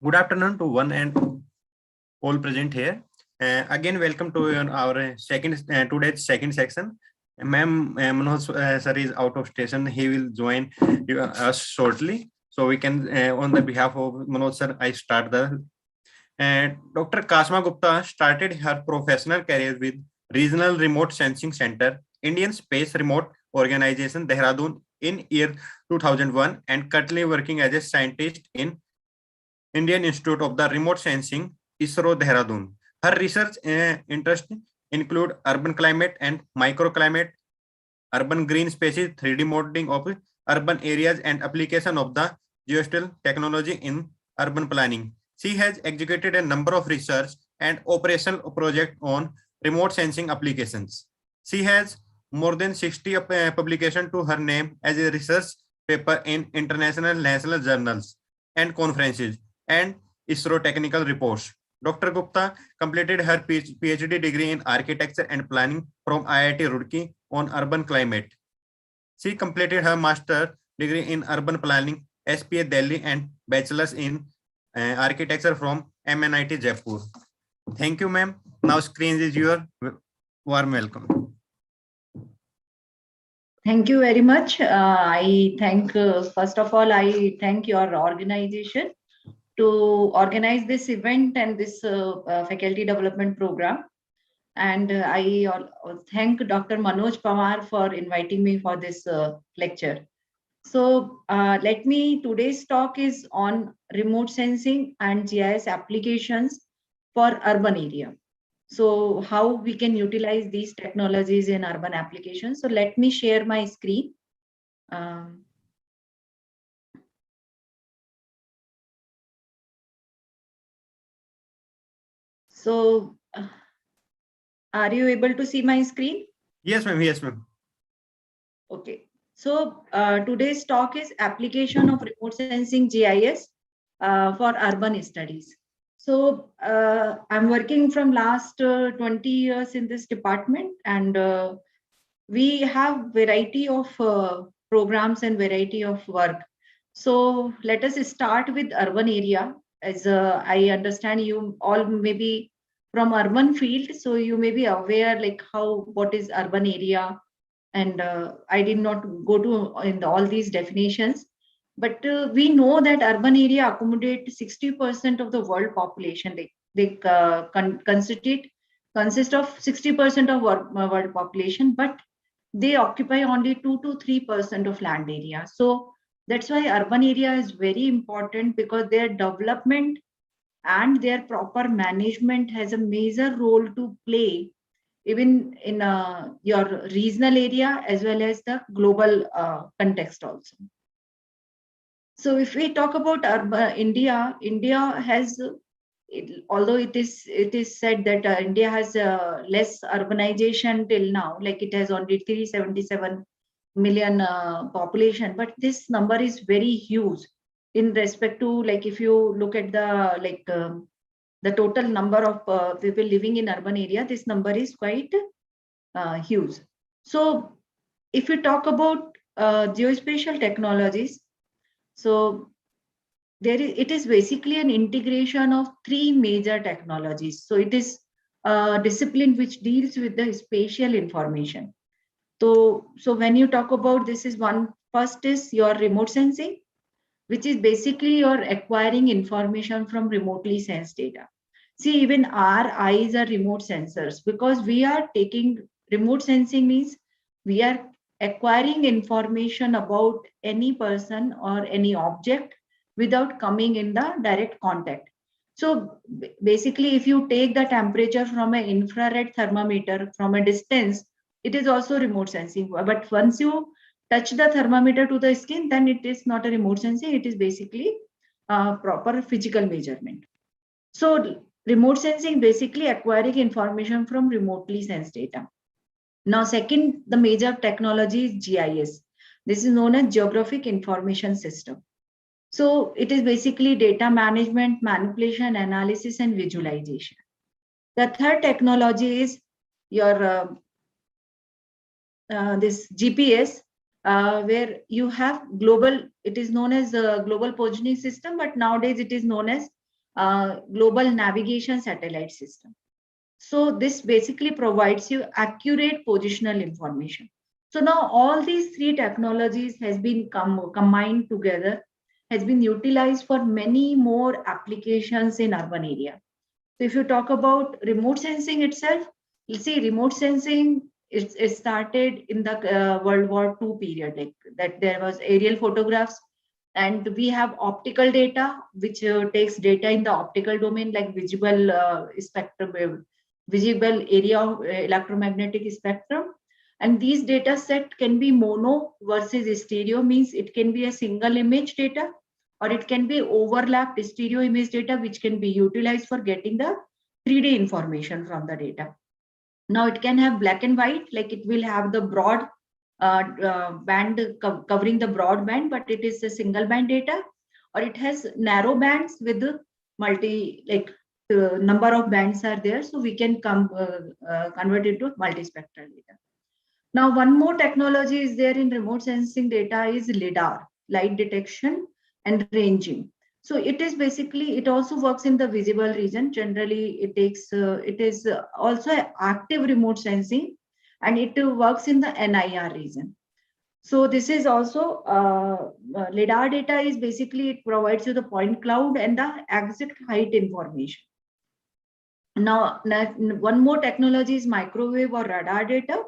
Good afternoon to one and all present here. Again, welcome to our today's second section. Ma'am, Manoj sir is out of station. He will join us shortly. So we can, on the behalf of Manoj sir, I start the. Dr. Kasma Gupta started her professional career with Regional Remote Sensing Center, Indian Space Remote Organization, Dehradun in year 2001, and currently working as a scientist in Indian Institute of the Remote Sensing, ISRO, Dehradun. Her research interests include urban climate and microclimate, urban green spaces, 3D modeling of urban areas, and application of the geospatial technology in urban planning. She has executed a number of research and operational projects on remote sensing applications. She has more than 60 publications to her name as a research paper in international national journals and conferences and ISRO technical reports. Dr. Gupta completed her PhD degree in architecture and planning from IIT Roorkee on urban climate. She completed her master degree in urban planning, SPA Delhi, and bachelor's in architecture from MNIT Jaipur. Thank you, ma'am. Now screen is your warm welcome. Thank you very much. I thank, first of all, I thank your organization to organize this event and this faculty development program. And I thank Dr. Manoj Pawar for inviting me for this lecture. So today's talk is on remote sensing and GIS applications for urban area. So how we can utilize these technologies in urban applications. So let me share my screen. So are you able to see my screen? Yes, ma'am. Yes, ma'am. Okay. So today's talk is application of remote sensing GIS for urban studies. So I'm working from last 20 years in this department, and we have variety of programs and variety of work. So let us start with urban area. As I understand, you all maybe from urban field, so you may be aware like what is urban area, and I did not go to in all these definitions, but we know that urban area accommodate 60% of the world population. They consist of 60% of world population, but they occupy only 2 to 3% of land area. So that's why urban area is very important, because their development and their proper management has a major role to play, even in your regional area as well as the global context also. So if we talk about India has, although it is said that India has less urbanization till now, like it has only 377 million population, but this number is very huge in respect to, like, if you look at the total number of people living in urban area, this number is quite huge. So if you talk about geospatial technologies, so it is basically an integration of three major technologies. So it is a discipline which deals with the spatial information. So when you talk about this, is one, first is your remote sensing, which is basically you're acquiring information from remotely sensed data. See, even our eyes are remote sensors, because we are taking remote sensing means we are acquiring information about any person or any object without coming in the direct contact. So basically, if you take the temperature from an infrared thermometer from a distance, it is also remote sensing. But once you touch the thermometer to the skin, then it is not a remote sensing, it is basically a proper physical measurement. So remote sensing basically acquiring information from remotely sensed data. Now, second, the major technology is GIS. This is known as Geographic Information System. So it is basically data management, manipulation, analysis, and visualization. The third technology is your this GPS, where you have global, it is known as global positioning system, but nowadays it is known as global navigation satellite system. So this basically provides you accurate positional information. So now all these three technologies has been combined together, has been utilized for many more applications in urban area. So if you talk about remote sensing itself, you see remote sensing it started in the World War II period, like that there was aerial photographs, and we have optical data which takes data in the optical domain like visible spectrum, visible area of electromagnetic spectrum. And these data set can be mono versus stereo, means it can be a single image data, or it can be overlapped stereo image data, which can be utilized for getting the 3D information from the data. Now it can have black and white, like it will have the broad band covering the broad band, but it is a single band data, or it has narrow bands with the multi, like number of bands are there, so we can convert it to multispectral data. Now, one more technology is there in remote sensing data is LIDAR, light detection and ranging. So it is basically, it also works in the visible region. Generally, it is also active remote sensing, and it works in the NIR region. So this is also LIDAR data is basically, it provides you the point cloud and the exact height information. Now, one more technology is microwave or radar data.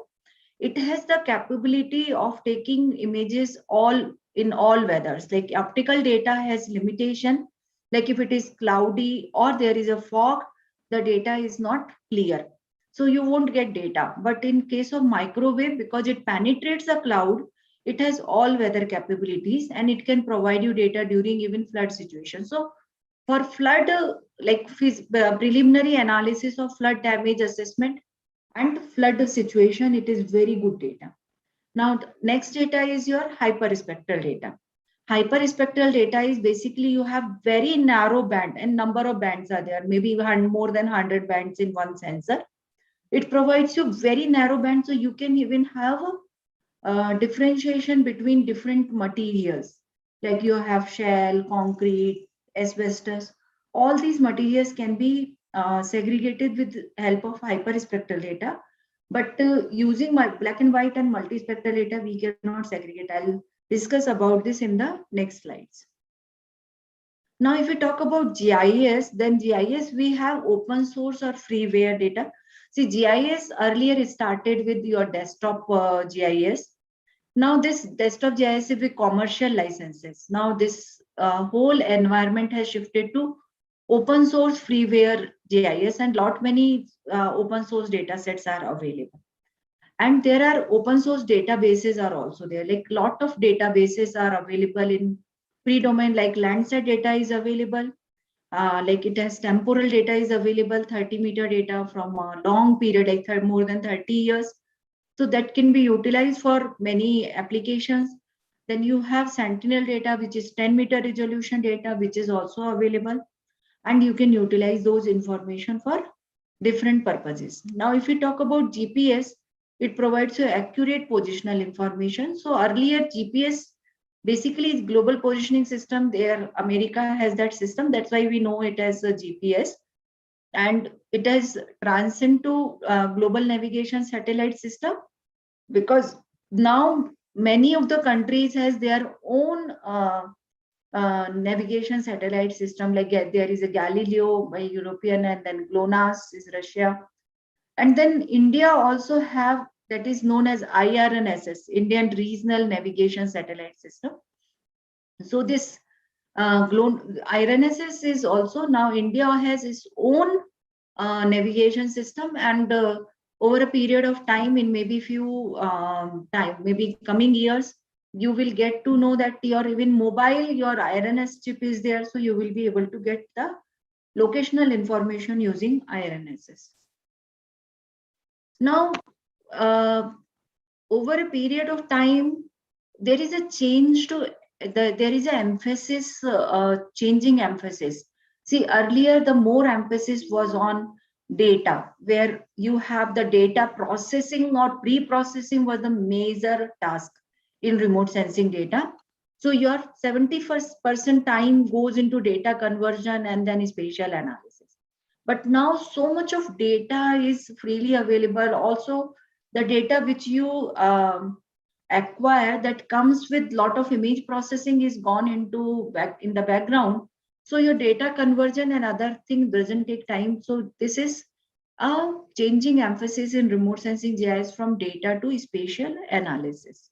It has the capability of taking images all in all weathers. Like optical data has limitation, like if it is cloudy or there is a fog, the data is not clear, so you won't get data. But in case of microwave, because it penetrates the cloud, it has all weather capabilities, and it can provide you data during even flood situations. So for flood, preliminary analysis of flood damage assessment and flood situation, it is very good data. Now, next data is your hyperspectral data. Hyperspectral data is basically you have very narrow band, and number of bands are there, maybe more than 100 bands in one sensor. It provides you very narrow band, so you can even have a differentiation between different materials, like you have shell, concrete, asbestos. All these materials can be segregated with help of hyperspectral data, but using my black and white and multispectral data, we cannot segregate. I'll discuss about this in the next slides. Now, if we talk about GIS, then GIS, we have open source or freeware data. See, GIS earlier started with your desktop GIS. Now this desktop GIS is with commercial licenses. Now this whole environment has shifted to open source freeware GIS, and lot many open source data sets are available. And there are open source databases are also there. Like lot of databases are available in free domain, like Landsat data is available. Like it has temporal data is available, 30-meter data from a long period, like more than 30 years. So that can be utilized for many applications. Then you have Sentinel data, which is 10-meter resolution data, which is also available. And you can utilize those information for different purposes. Now, if we talk about GPS, it provides you accurate positional information. So earlier GPS basically is global positioning system. There, America has that system. That's why we know it as a GPS. And it has transcended to global navigation satellite system, because now many of the countries has their own navigation satellite system. Like there is a Galileo by European, and then GLONASS is Russia, and then India also have that is known as IRNSS, Indian Regional Navigation Satellite System. So this IRNSS is also, now India has its own navigation system, and over a period of time, in maybe few maybe coming years, you will get to know that your even mobile, your IRNS chip is there, so you will be able to get the locational information using IRNSS. Now, over a period of time, there is a change to there is an emphasis, changing emphasis. See, earlier the more emphasis was on data, where you have the data processing or pre-processing was the major task in remote sensing data. So your 71st% time goes into data conversion and then spatial analysis. But now so much of data is freely available. Also, the data which you acquire that comes with lot of image processing is gone into back in the background. So your data conversion and other thing doesn't take time. So this is a changing emphasis in remote sensing GIS from data to spatial analysis.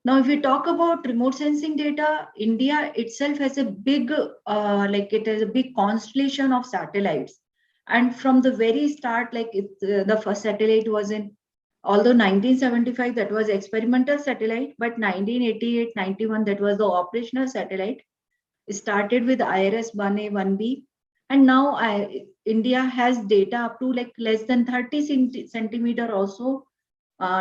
Now, if we talk about remote sensing data, India itself has a big, it has a big constellation of satellites. And from the very start, the first satellite was in, although 1975, that was experimental satellite, but 1988, 91, that was the operational satellite. It started with IRS-1A, 1B. And now India has data up to like less than 30 centimeter also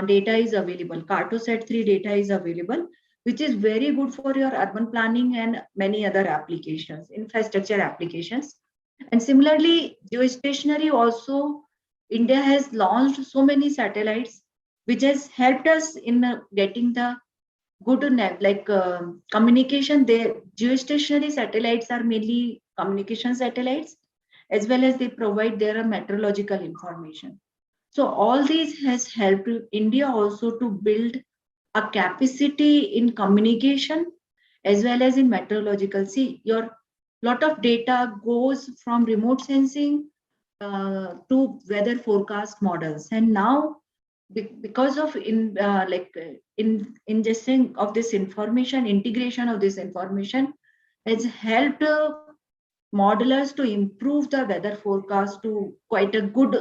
data is available. Cartosat 3 data is available, which is very good for your urban planning and many other applications, infrastructure applications. And similarly, geostationary also, India has launched so many satellites, which has helped us in getting the good communication. Their geostationary satellites are mainly communication satellites, as well as they provide their meteorological information. So all these has helped India also to build a capacity in communication as well as in meteorological. See, your lot of data goes from remote sensing to weather forecast models, and now because of ingesting of this information, integration of this information has helped modelers to improve the weather forecast to quite a good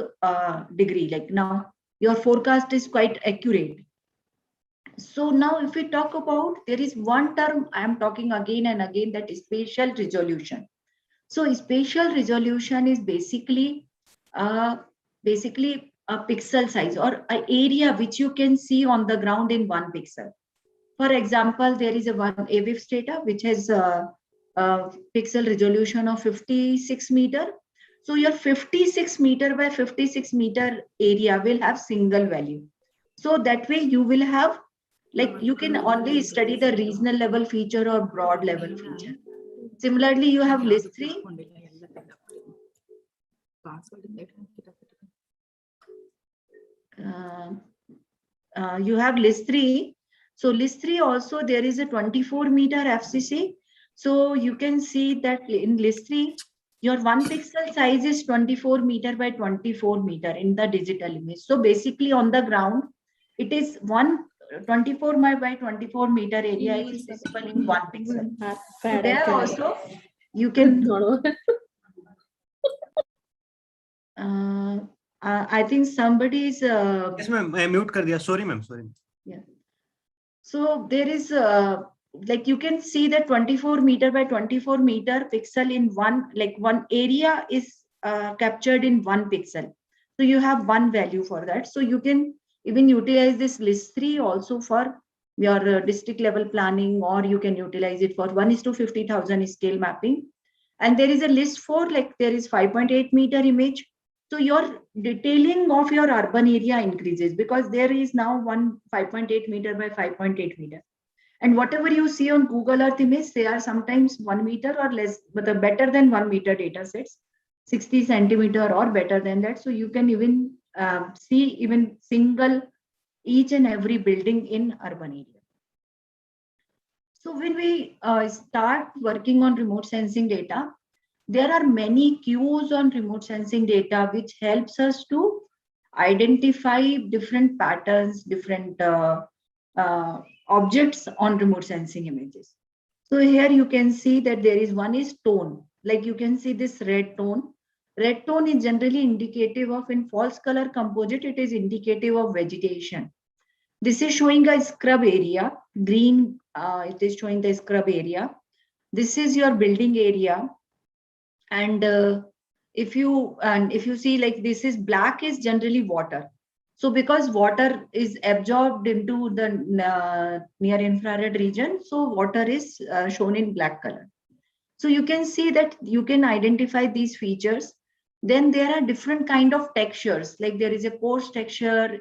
degree. Like now, your forecast is quite accurate. So now if we talk about, there is one term I am talking again and again, that is spatial resolution. So spatial resolution is uh, basically a pixel size or an area which you can see on the ground in 1 pixel. For example, there is a one AWIFS data which has a pixel resolution of 56 meter. So your 56 meter by 56 meter area will have single value. So that way you will have, like, you can only study the regional level feature or broad level feature. Similarly, you have list 3. You have list 3. So list 3 also, there is a 24 meter FCC. So you can see that in list 3, your 1 pixel size is 24 meter by 24 meter in the digital image. So basically on the ground, it is 24 by 24 meter area is visible in 1 pixel. So there also you can I think somebody is yes ma'am, I mute kar diya. Sorry ma'am, sorry. Yeah. So there is like you can see that 24 meter by 24 meter pixel in one area is captured in 1 pixel. So you have one value for that. So you can even utilize this list 3 also for your district level planning, or you can utilize it for 1:50,000 scale mapping. And there is a list 4, like there is 5.8 meter image. So your detailing of your urban area increases because there is now 5.8 meter by 5.8 meter. And whatever you see on Google Earth image, they are sometimes 1 meter or less, but better than 1 meter data sets, 60 centimeter or better than that. So you can even see even single each and every building in urban area. So when we start working on remote sensing data, there are many cues on remote sensing data which helps us to identify different patterns, different objects on remote sensing images. So here you can see that there is one is tone. Like you can see this red tone. Red tone is generally indicative of, in false color composite, it is indicative of vegetation. This is showing a scrub area. Green, it is showing the scrub area. This is your building area. And if you see, like this is black, is generally water. So because water is absorbed into the near infrared region, so water is shown in black color. So you can see that you can identify these features. Then there are different kind of textures, like there is a coarse texture,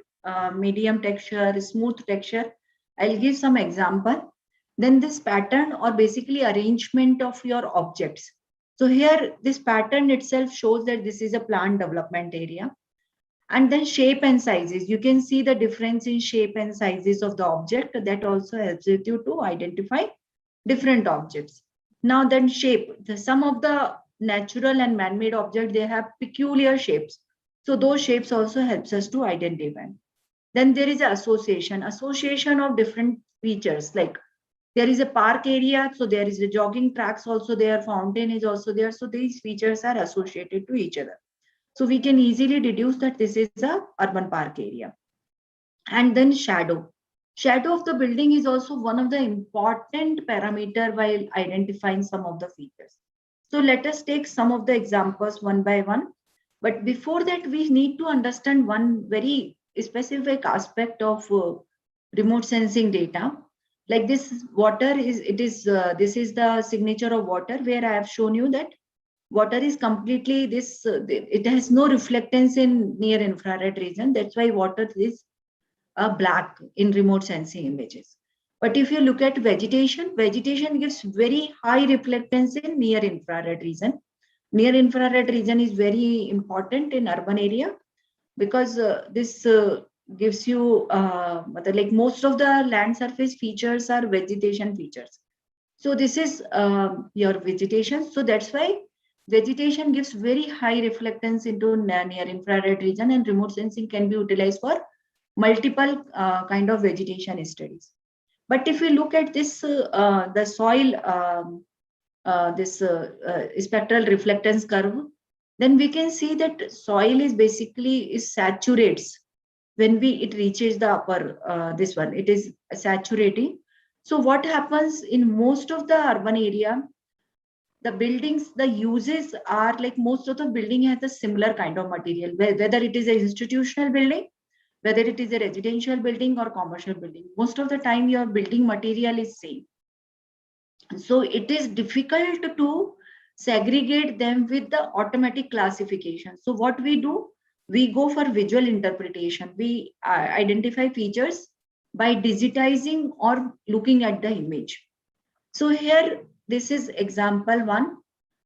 medium texture, smooth texture. I'll give some example. Then this pattern or basically arrangement of your objects. So here this pattern itself shows that this is a plant development area. And then shape and sizes. You can see the difference in shape and sizes of the object. That also helps you to identify different objects. Now then shape. Some of the natural and man-made objects, they have peculiar shapes. So those shapes also helps us to identify. Then there is association of different features. Like there is a park area, so there is a jogging tracks also there, fountain is also there. So these features are associated to each other. So we can easily deduce that this is a urban park area. And then shadow. Shadow of the building is also one of the important parameter while identifying some of the features. So let us take some of the examples one by one. But before that, we need to understand one very specific aspect of remote sensing data. Like this water is, this is the signature of water where I have shown you that water is completely this, it has no reflectance in near infrared region. That's why water is black in remote sensing images. But if you look at vegetation, vegetation gives very high reflectance in near infrared region. Near infrared region is very important in urban area because this gives you like most of the land surface features are vegetation features. So this is your vegetation. So that's why vegetation gives very high reflectance into near infrared region, and remote sensing can be utilized for multiple kind of vegetation studies. But if we look at this, the soil, this spectral reflectance curve, then we can see that soil is basically is saturates when it reaches the upper this one, it is saturating. So what happens in most of the urban area, the buildings, the uses are like most of the building has a similar kind of material, whether it is an institutional building, whether it is a residential building or commercial building. Most of the time your building material is same. So it is difficult to segregate them with the automatic classification. So what we do, we go for visual interpretation. We identify features by digitizing or looking at the image. So here, this is example one.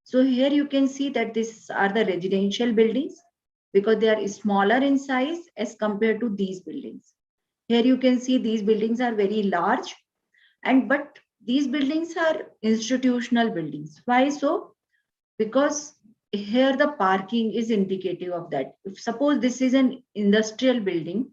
So here you can see that these are the residential buildings because they are smaller in size as compared to these buildings. Here you can see these buildings are very large, but these buildings are institutional buildings. Why so? Because here the parking is indicative of that. If suppose this is an industrial building,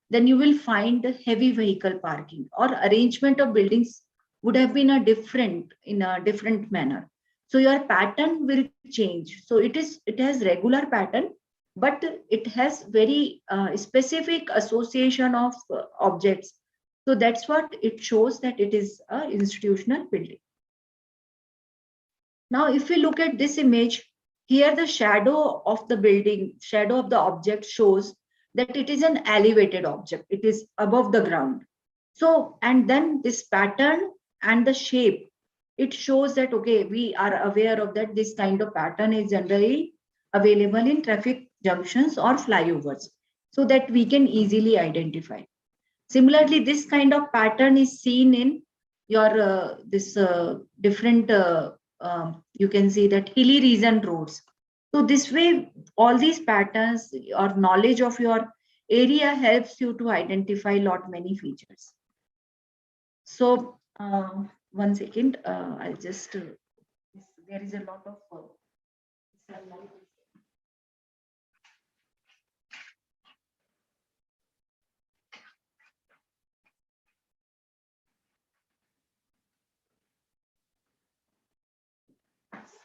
then you will find heavy vehicle parking or arrangement of buildings would have been in a different manner. So your pattern will change. So it has regular pattern, but it has very specific association of objects. So that's what it shows that it is an institutional building. Now, if we look at this image, here the shadow of the building, shadow of the object shows that it is an elevated object. It is above the ground. So, and then this pattern and the shape, it shows that, okay, we are aware of that this kind of pattern is generally available in traffic junctions or flyovers so that we can easily identify. Similarly, this kind of pattern is seen in your different, you can see that hilly region roads. So this way, all these patterns or knowledge of your area helps you to identify lot many features. So 1 second, I'll just, there is a lot of sunlight.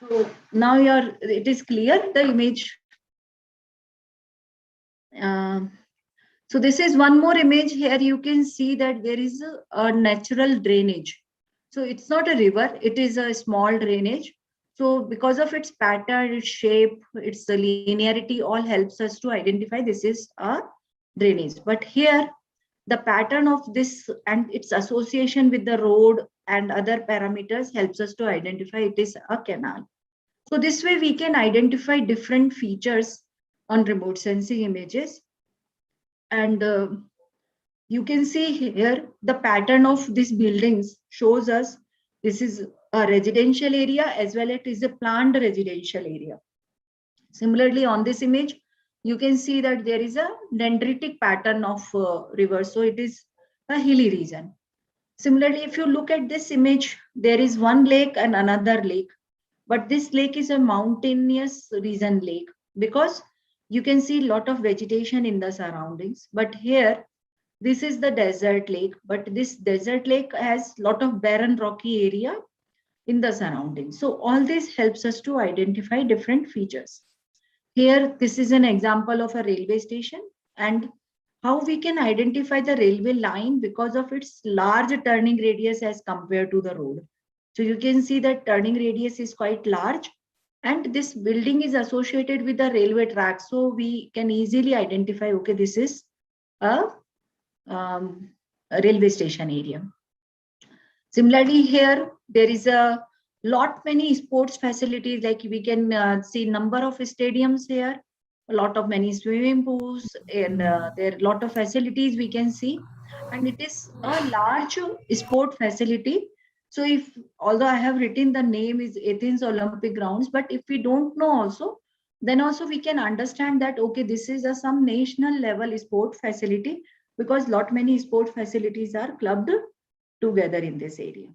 So now it is clear, the image. So this is one more image. Here you can see that there is a natural drainage. So it's not a river, it is a small drainage. So because of its pattern, its shape, its linearity, all helps us to identify this is a drainage. But here, the pattern of this and its association with the road and other parameters helps us to identify it is a canal. So this way we can identify different features on remote sensing images. And you can see here the pattern of these buildings shows us this is a residential area as well as it is a planned residential area. Similarly, on this image, you can see that there is a dendritic pattern of river. So it is a hilly region. Similarly, if you look at this image, there is one lake and another lake, but this lake is a mountainous region lake because you can see a lot of vegetation in the surroundings. But here, this is the desert lake, but this desert lake has a lot of barren rocky area in the surroundings. So all this helps us to identify different features. Here, this is an example of a railway station and how we can identify the railway line because of its large turning radius as compared to the road. So you can see that turning radius is quite large and this building is associated with the railway track. So we can easily identify, okay, this is a, a railway station area. Similarly, here there is a lot many sports facilities, like we can see number of stadiums here, a lot of many swimming pools, and there are a lot of facilities we can see, and it is a large sport facility. So if, although I have written the name is Athens Olympic Grounds, but if we don't know also, then also we can understand that okay, this is a some national level sport facility because lot many sport facilities are clubbed together in this area.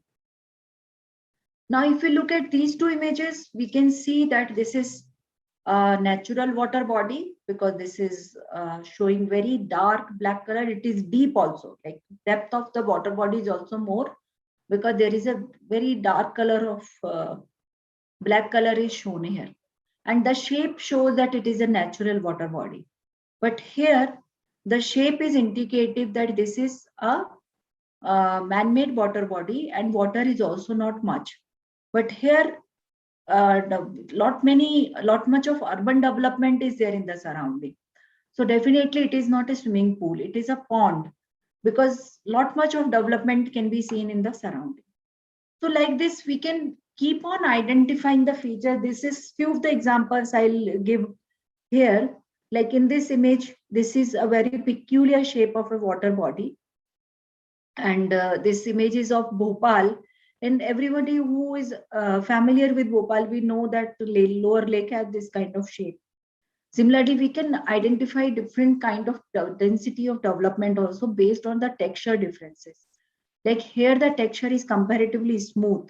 Now, if we look at these two images, we can see that this is a natural water body because this is showing very dark black color. It is deep also, like depth of the water body is also more because there is a very dark color of black color is shown here. And the shape shows that it is a natural water body. But here, the shape is indicative that this is a man-made water body and water is also not much. But here, lot much of urban development is there in the surrounding. So definitely it is not a swimming pool, it is a pond because lot much of development can be seen in the surrounding. So like this, we can keep on identifying the feature. This is few of the examples I'll give here. Like in this image, this is a very peculiar shape of a water body. And this image is of Bhopal. And everybody who is familiar with Bhopal, we know that the lower lake has this kind of shape. Similarly, we can identify different kind of density of development also based on the texture differences. Like here, the texture is comparatively smooth.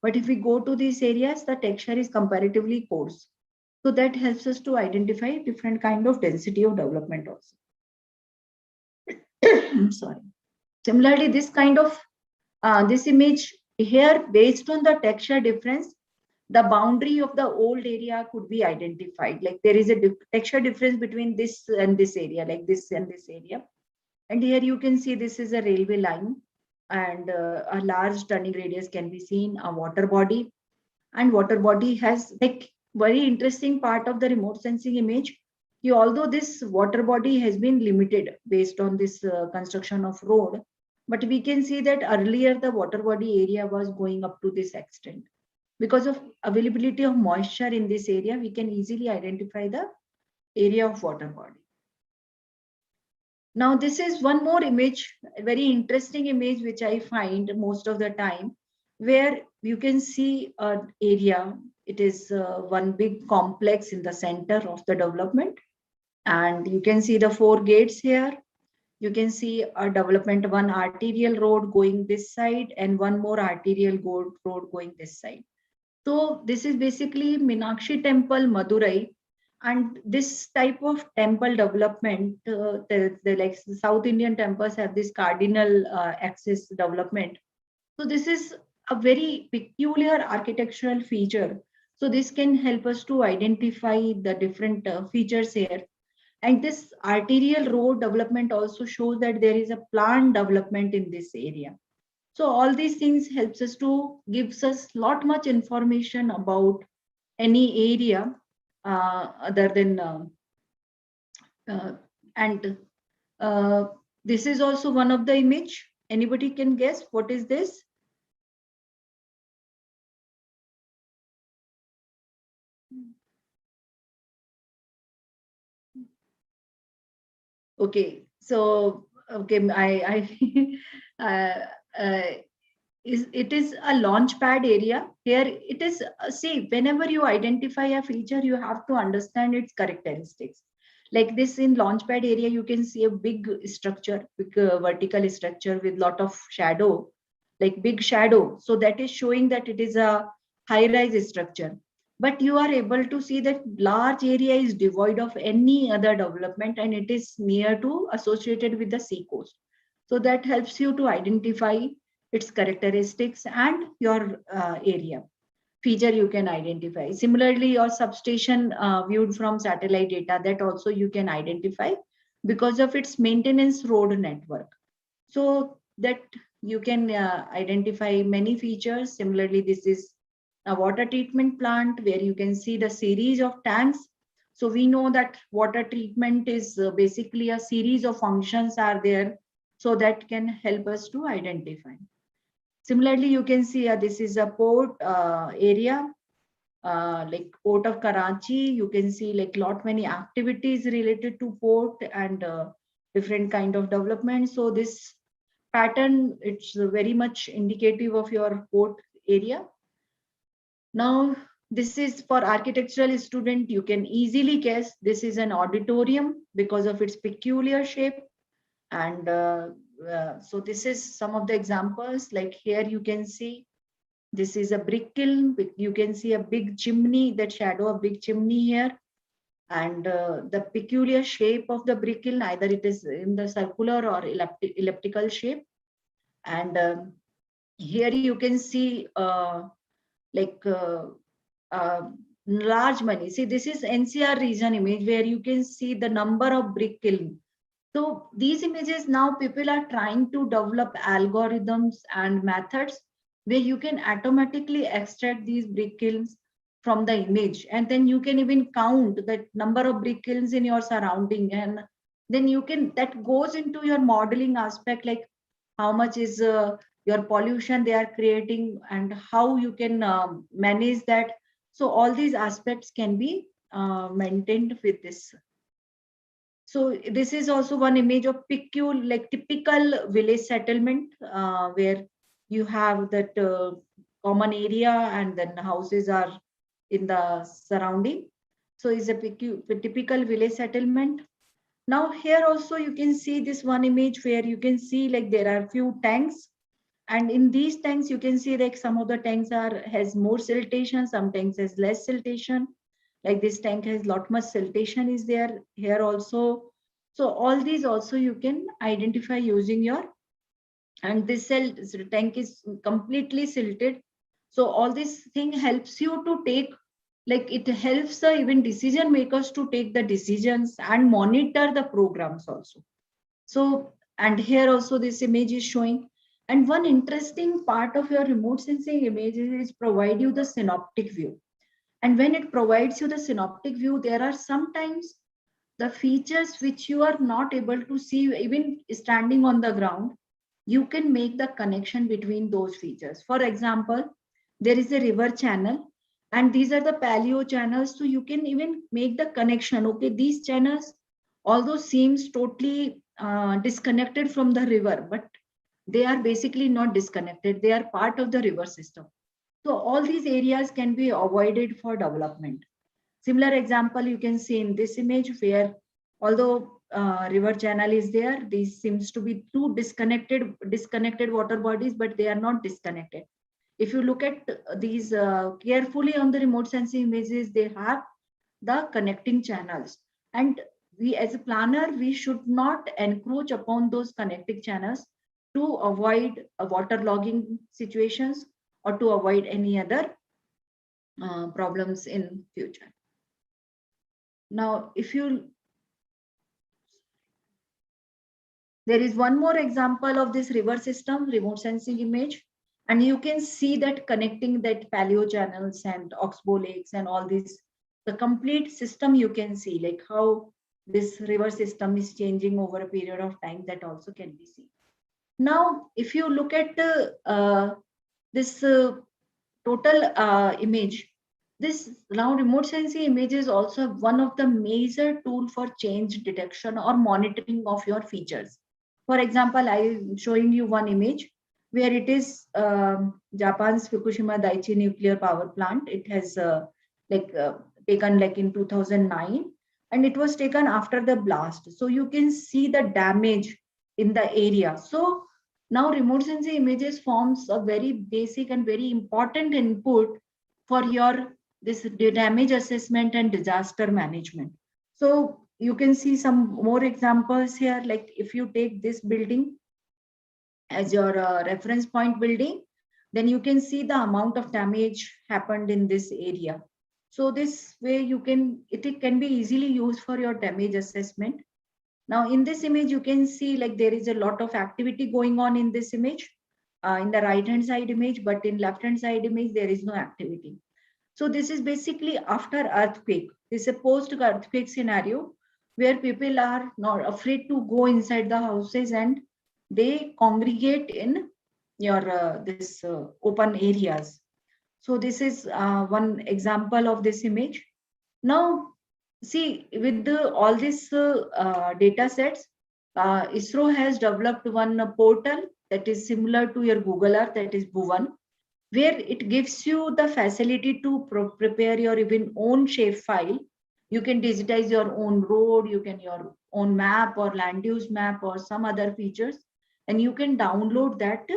But if we go to these areas, the texture is comparatively coarse. So that helps us to identify different kind of density of development also. I'm sorry. Similarly, this kind of this image here, based on the texture difference, the boundary of the old area could be identified. Like there is a texture difference between this and this area, like this and this area. And here you can see this is a railway line and a large turning radius can be seen, a water body. And water body has like very interesting part of the remote sensing image. Although this water body has been limited based on this construction of road, but we can see that earlier the water body area was going up to this extent. Because of availability of moisture in this area, we can easily identify the area of water body. Now, this is one more image, a very interesting image, which I find most of the time, where you can see an area. It is one big complex in the center of the development. And you can see the four gates here. You can see a development, one arterial road going this side and one more arterial road going this side. So this is basically Meenakshi Temple, Madurai. And this type of temple development, the like South Indian temples have this cardinal axis development. So this is a very peculiar architectural feature. So this can help us to identify the different features here. And this arterial road development also shows that there is a planned development in this area. So all these things helps us to gives us lot much information about any area other than uh, and this is also one of the image. Anybody can guess what is this? Okay, So okay, uh, uh, it is a launchpad area. Here it is, see, whenever you identify a feature, you have to understand its characteristics. Like this, in launchpad area, you can see a big structure, big vertical structure with lot of shadow, like big shadow. So that is showing that it is a high-rise structure. But you are able to see that large area is devoid of any other development, and it is near to associated with the sea coast. So that helps you to identify its characteristics and your area feature you can identify. Similarly, your substation viewed from satellite data, that also you can identify because of its maintenance road network. So that you can identify many features. Similarly, this is a water treatment plant where you can see the series of tanks. So we know that water treatment is basically a series of functions are there, so that can help us to identify. Similarly, you can see this is a port area, like Port of Karachi. You can see like lot many activities related to port and different kind of development. So this pattern, it's very much indicative of your port area. Now, this is for architectural student. You can easily guess this is an auditorium because of its peculiar shape. And so this is some of the examples. Like here you can see this is a brick kiln. You can see a big chimney, that shadow of big chimney here. And the peculiar shape of the brick kiln, either it is in the circular or elliptical shape. And here you can see like large money. See, this is NCR region image where you can see the number of brick kiln. So these images, now people are trying to develop algorithms and methods where you can automatically extract these brick kilns from the image, and then you can even count the number of brick kilns in your surrounding, and then you can, that goes into your modeling aspect, like how much is your pollution they are creating and how you can manage that. So all these aspects can be maintained with this. So this is also one image of like typical village settlement, where you have that common area and then houses are in the surrounding. So it's a typical village settlement. Now here also you can see this one image where you can see like there are few tanks, and in these tanks you can see like some of the tanks are has more siltation, some tanks has less siltation. Like this tank has lot much siltation is there here also. So all these also you can identify using your, and this tank is completely silted. So all this thing helps you to take, like it helps the even decision makers to take the decisions and monitor the programs also. So, and here also this image is showing. And one interesting part of your remote sensing images is provide you the synoptic view. And when it provides you the synoptic view, there are sometimes the features which you are not able to see even standing on the ground. You can make the connection between those features. For example, there is a river channel, and these are the paleo channels. So you can even make the connection. Okay, these channels, although seems totally disconnected from the river, but they are basically not disconnected. They are part of the river system. So all these areas can be avoided for development. Similar example you can see in this image where although river channel is there, these seems to be two disconnected water bodies, but they are not disconnected. If you look at these carefully on the remote sensing images, they have the connecting channels. And we as a planner, we should not encroach upon those connecting channels to avoid waterlogging situations or to avoid any other problems in future. Now, if you, there is one more example of this river system, remote sensing image, and you can see that connecting that paleo channels and oxbow lakes and all this, the complete system you can see, like how this river system is changing over a period of time, that also can be seen. Now, if you look at this total image, This now remote sensing image is also one of the major tool for change detection or monitoring of your features. For example, I am showing you one image where it is Japan's Fukushima Daiichi nuclear power plant. It has like taken like in 2009, and it was taken after the blast. So you can see the damage in the area. So now remote sensing images forms a very basic and very important input for your this damage assessment and disaster management. So you can see some more examples here. Like if you take this building as your reference point building, then you can see the amount of damage happened in this area. So this way you can, it can be easily used for your damage assessment. Now in this image, you can see like there is a lot of activity going on in this image, in the right hand side image, but in left hand side image, there is no activity. So this is basically after earthquake. This is a post-earthquake scenario where people are not afraid to go inside the houses and they congregate in your this open areas. So this is one example of this image. Now, see with all these data sets, ISRO has developed one portal that is similar to your Google Earth, that is Bhuvan, where it gives you the facility to prepare your even own shape file. You can digitize your own road, you can your own map or land use map or some other features, and you can download that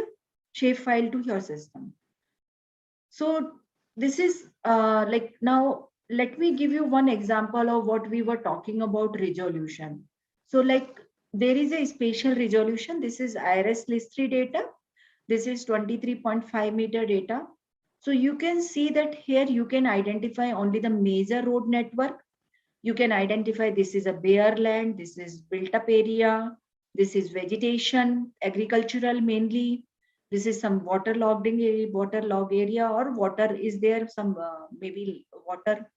shape file to your system. So this is like, now let me give you one example of what we were talking about resolution. So like there is a spatial resolution. This is IRS list 3 data. This is 23.5 meter data. So you can see that here you can identify only the major road network. You can identify this is a bare land, this is built up area, this is vegetation, agricultural mainly, this is some waterlogged area, waterlog area, or water is there, some maybe water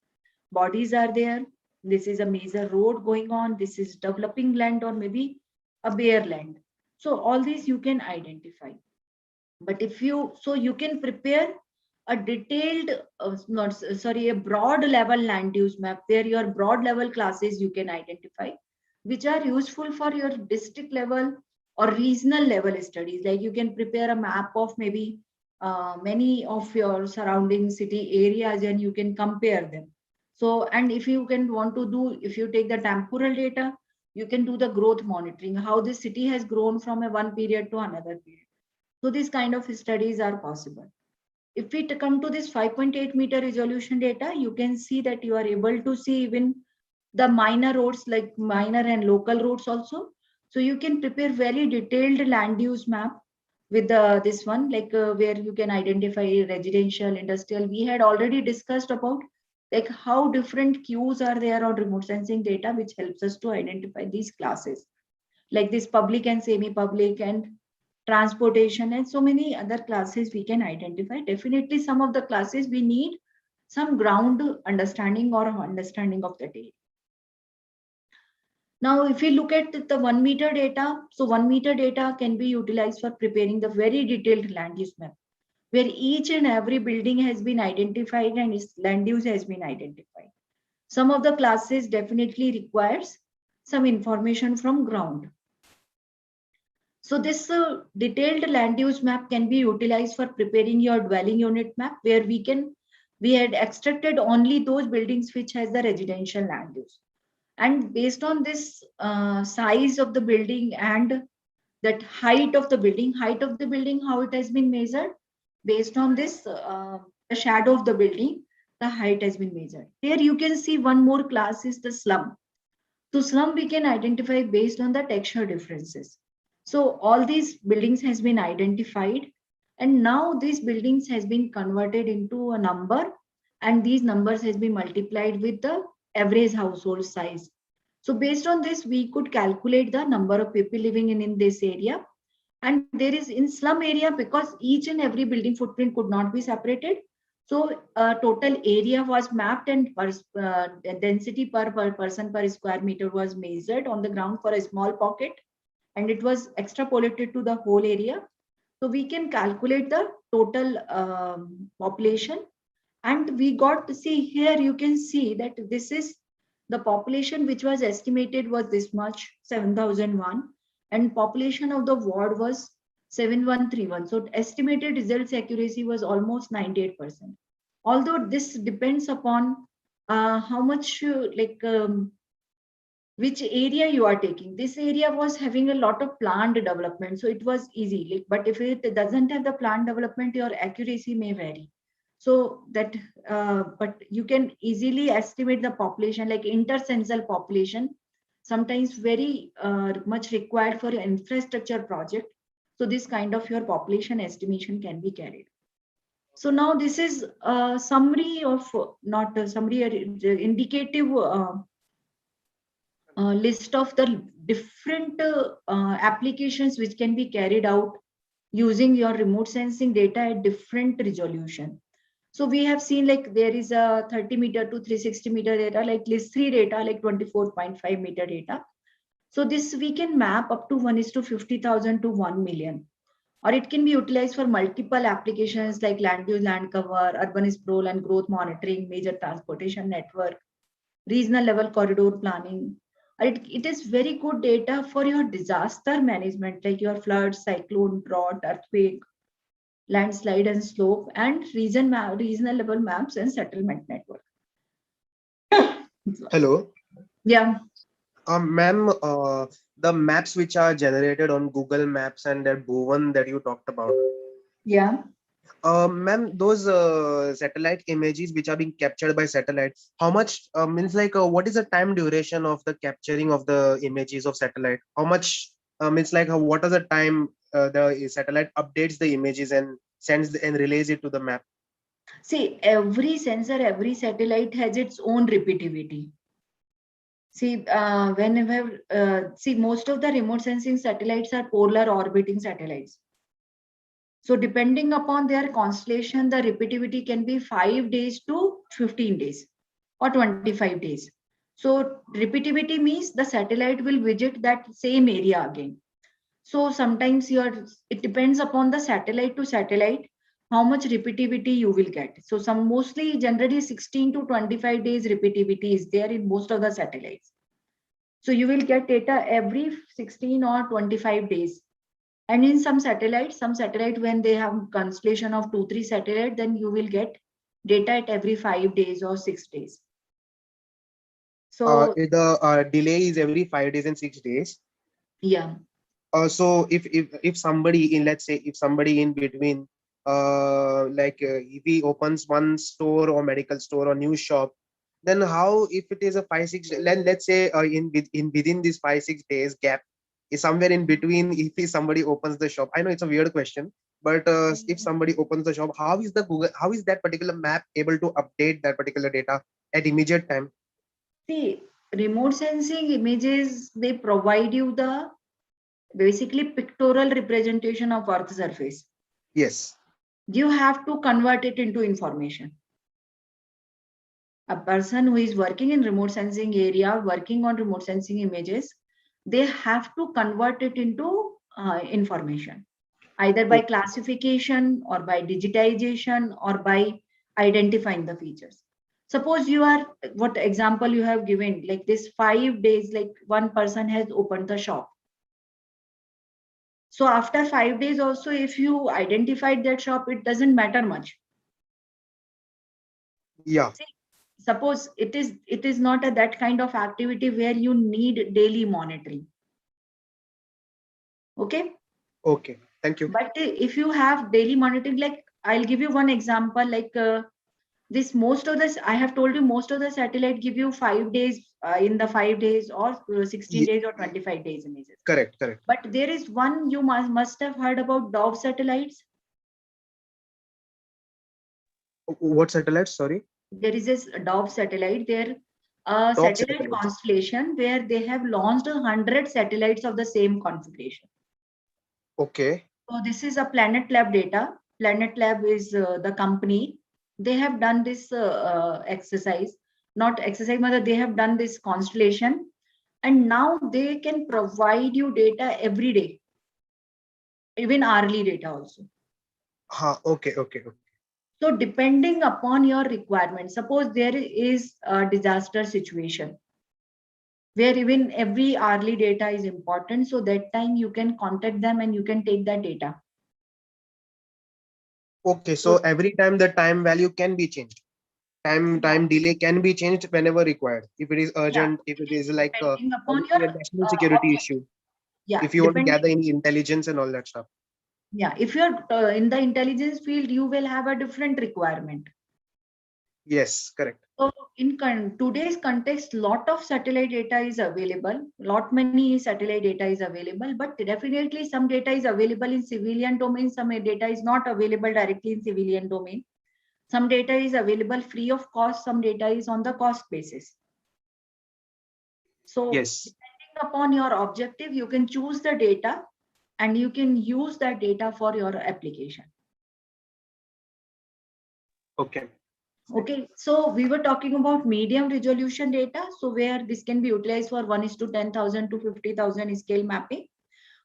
bodies are there. This is a major road going on, this is developing land or maybe a bare land. So all these you can identify. But if you, so you can prepare a detailed not sorry, a broad level land use map where your broad level classes you can identify, which are useful for your district level or regional level studies. Like you can prepare a map of maybe many of your surrounding city areas and you can compare them. So, and if you can want to do, if you take the temporal data, you can do the growth monitoring, how the city has grown from a one period to another period. So these kind of studies are possible. If we come to this 5.8 meter resolution data, you can see that you are able to see even the minor roads, like minor and local roads also. So you can prepare very detailed land use map with this one, like where you can identify residential, industrial. We had already discussed about like how different queues are there on remote sensing data, which helps us to identify these classes, like this public and semi-public and transportation and so many other classes we can identify. Definitely some of the classes we need some ground understanding or understanding of the data. Now, if we look at the 1 meter data, so 1 meter data can be utilized for preparing the very detailed land use map, where each and every building has been identified and its land use has been identified. Some of the classes definitely requires some information from ground. So this detailed land use map can be utilized for preparing your dwelling unit map, where we had extracted only those buildings which has the residential land use. And based on this size of the building and that height of the building, how it has been measured, based on this, the shadow of the building, the height has been measured. Here you can see one more class is the slum. So slum we can identify based on the texture differences. So all these buildings has been identified, and now these buildings has been converted into a number, and these numbers has been multiplied with the average household size. So based on this, we could calculate the number of people living in this area. And there is in slum area, because each and every building footprint could not be separated. So total area was mapped and density per person per square meter was measured on the ground for a small pocket, and it was extrapolated to the whole area. So we can calculate the total population, And we got to see here, you can see that this is the population which was estimated was this much, 7,001, and population of the ward was 7,131. So estimated results accuracy was almost 98%. Although this depends upon how much which area you are taking. This area was having a lot of planned development, so it was easy. But if it doesn't have the planned development, your accuracy may vary. So that, but you can easily estimate the population, like intercensal population, sometimes very much required for your infrastructure project. So this kind of your population estimation can be carried. So now this is a summary of, not a summary, indicative list of the different applications which can be carried out using your remote sensing data at different resolution. So we have seen like there is a 30 meter to 360 meter data, like list 3 data, like 24.5 meter data. So this we can map up to 1:50,000 to 1 million. Or it can be utilized for multiple applications like land use, land cover, urban sprawl and growth monitoring, major transportation network, regional level corridor planning. It is very good data for your disaster management, like your flood, cyclone, drought, earthquake, landslide and slope, and regional level maps and settlement network. Hello. Yeah. Ma'am, the maps which are generated on Google Maps and that Bhuvan that you talked about. Yeah. Ma'am, those satellite images which are being captured by satellite, how much means like what is the time duration of the capturing of the images of satellite? How much means like what is the time the satellite updates the images and sends and relays it to the map? See, every sensor, every satellite has its own repeativity. See, see, most of the remote sensing satellites are polar orbiting satellites. So depending upon their constellation, the repeativity can be 5 days to 15 days or 25 days. So repeativity means the satellite will visit that same area again. So sometimes it depends upon the satellite to satellite, how much repeativity you will get. So some mostly generally 16 to 25 days repeativity is there in most of the satellites. So you will get data every 16 or 25 days. And in some satellites, when they have constellation of 2-3 satellites, then you will get data at every 5 days or 6 days. So The delay is every 5 days and 6 days. yeah. So if somebody in, let's say if somebody in between if he opens one store or medical store or new shop, then how, if it is a 5-6, let's say in within this 5-6 days gap is somewhere in between, if somebody opens the shop, I know it's a weird question, but if somebody opens the shop, how is how is that particular map able to update that particular data at immediate time? See, remote sensing images, they provide you the basically pictorial representation of Earth surface. Yes. You have to convert it into information. A person who is working in remote sensing area, working on remote sensing images, they have to convert it into information, either by classification or by digitization or by identifying the features. Suppose you are, what example you have given, like this 5 days, like one person has opened the shop. So after 5 days also, if you identified that shop, it doesn't matter much. Yeah. See, suppose it is not that kind of activity where you need daily monitoring. Okay. Okay. Thank you. But if you have daily monitoring, like I'll give you one example, like this, most of this, I have told you, most of the satellite give you 5 days in the 5 days or 16 days or 25 days images. Correct. Correct. But there is one you must have heard about, Dove satellites. What satellites? Sorry. There is a Dove satellite there, Top satellite satellites. constellation where they have launched 100 satellites of the same configuration. Okay. So this is a Planet Lab data. Planet Lab is the company. They have done this exercise, not exercise, but they have done this constellation, and now they can provide you data every day, even hourly data also. Okay. Okay. Okay. So depending upon your requirement, suppose there is a disaster situation where even every hourly data is important. So that time you can contact them and you can take that data. Okay, so So every time the time value can be changed. yeah, Time delay can be changed whenever required. If it is yeah, urgent, if it it is is like depending upon your obviously a national security objective. issue, Yeah, if you want to depending. gather any intelligence and all that stuff. Yeah, if you're in the intelligence field, you will have a different requirement. Yes, correct. So in today's context, lot of satellite data is available. Lot many satellite data is available, but definitely some data is available in civilian domain. Some data is not available directly in civilian domain. Some data is available free of cost. Some data is on the cost basis. So Yes. depending upon your objective, you can choose the data and you can use that data for your application. Okay. Okay, so we were talking about medium resolution data. So where this can be utilized for 1:10,000 to 50,000 scale mapping.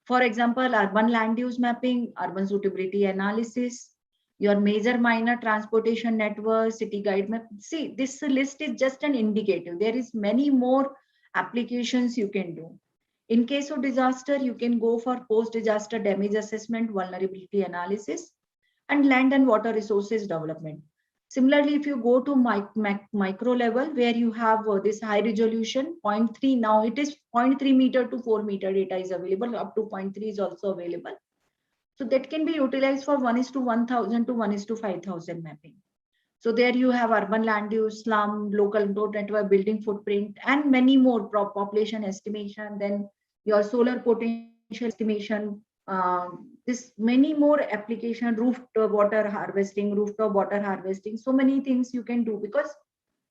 For example, urban land use mapping, urban suitability analysis, your major minor transportation network, city guide map. See, this list is just an indicative. There is many more applications you can do. In case of disaster, you can go for post-disaster damage assessment, vulnerability analysis, and land and water resources development. Similarly, if you go to micro level where you have this high resolution 0.3, now it is 0.3 meter to 4 meter data is available, up to 0.3 is also available. So that can be utilized for 1:1,000 to 1:5,000 mapping. So there you have urban land use, slum, local road network, building footprint, and many more population estimation, then your solar potential estimation, this many more application, rooftop water harvesting, so many things you can do because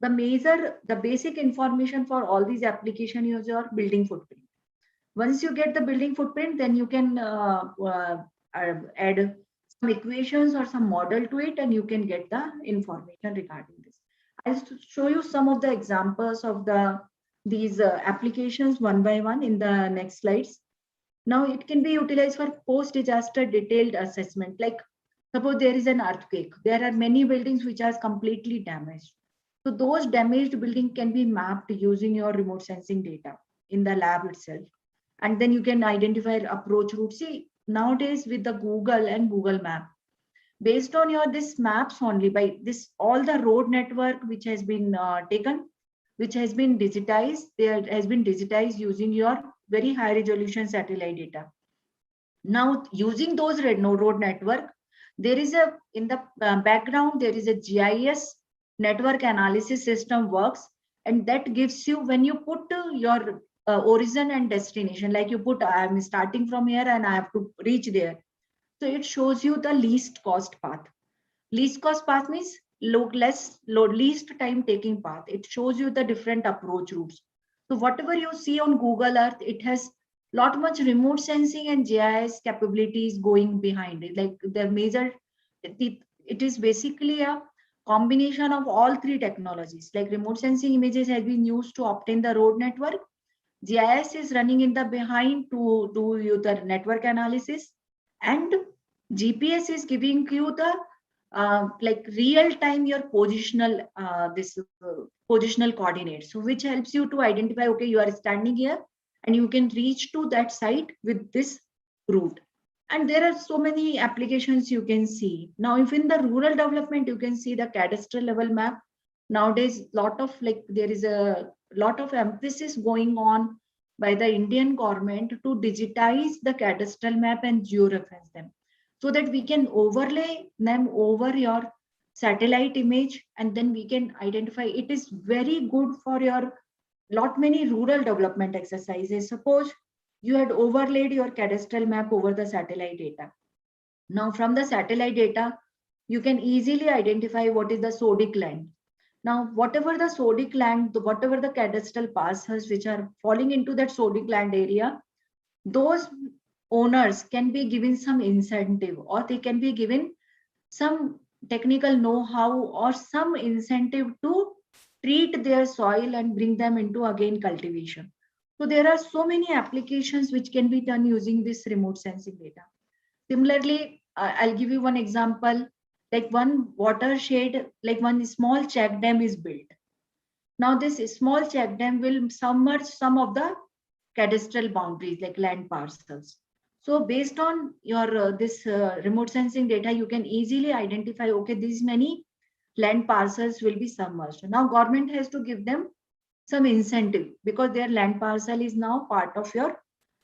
the basic information for all these application is your building footprint. Once you get the building footprint, then you can add some equations or some model to it and you can get the information regarding this. I'll show you some of the examples of these applications one by one in the next slides. Now it can be utilized for post-disaster detailed assessment. Like suppose there is an earthquake, there are many buildings which are completely damaged. So those damaged buildings can be mapped using your remote sensing data in the lab itself. And then you can identify approach route. See, nowadays with the Google and Google Map, based on your this maps only, by this all the road network which has been taken, which has been digitized, there has been digitized using your very high resolution satellite data. Now using those road network, there is a in the background there is a GIS network analysis system works, and that gives you when you put your origin and destination, like you put I'm starting from here and I have to reach there. So it shows you the least cost path. Least cost path means least time taking path. It shows you the different approach routes. So whatever you see on Google Earth, it has lot much remote sensing and GIS capabilities going behind it. Like the major, it is basically a combination of all three technologies. Like remote sensing images has been used to obtain the road network. GIS is running in the behind to do you the network analysis, and GPS is giving you the like real time your positional positional coordinates, so which helps you to identify, okay, you are standing here and you can reach to that site with this route. And there are so many applications you can see. Now if in the rural development you can see the cadastral level map. Nowadays lot of like there is a lot of emphasis going on by the Indian government to digitize the cadastral map and georeference them, so that we can overlay them over your satellite image and then we can identify. It is very good for your lot many rural development exercises. Suppose you had overlaid your cadastral map over the satellite data. Now from the satellite data, you can easily identify what is the sodic land. Now, whatever the sodic land, whatever the cadastral parcels which are falling into that sodic land area, those owners can be given some incentive, or they can be given some technical know-how or some incentive to treat their soil and bring them into again cultivation. So there are so many applications which can be done using this remote sensing data. Similarly, I'll give you one example. like one watershed, like one small check dam is built. Now this small check dam will submerge some of the cadastral boundaries like land parcels. So based on your this remote sensing data, you can easily identify, okay, these many land parcels will be submerged. Now government has to give them some incentive because their land parcel is now part of your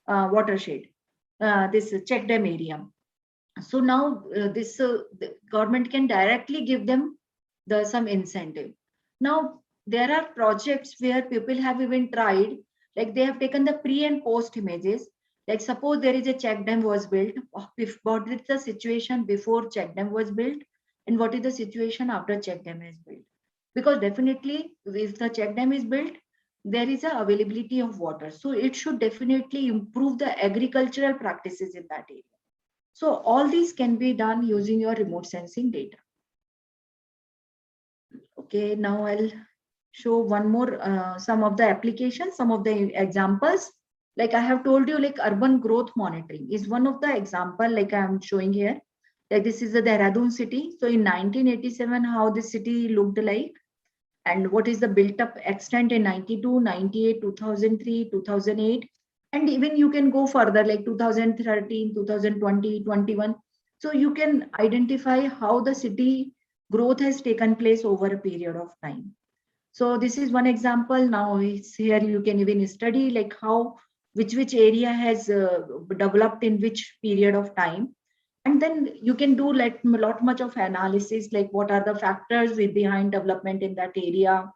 watershed, this check dam area. So now the government can directly give them the some incentive. Now there are projects where people have even tried, like they have taken the pre and post images. Like suppose there is a check dam was built, what is the situation before check dam was built and what is the situation after check dam is built? Because definitely if the check dam is built, there is a availability of water, so it should definitely improve the agricultural practices in that area. So all these can be done using your remote sensing data. Okay, now I'll show one more, some of the applications, some of the examples. Like I have told you, like urban growth monitoring is one of the example, like I'm showing here. Like this is the Dehradun city. So in 1987, how the city looked like and what is the built up extent in 92, 98, 2003, 2008. And even you can go further like 2013, 2020, 21. So you can identify how the city growth has taken place over a period of time. So this is one example. Now it's here you can even study like how which area has developed in which period of time, and then you can do like lot much of analysis like what are the factors behind development in that area,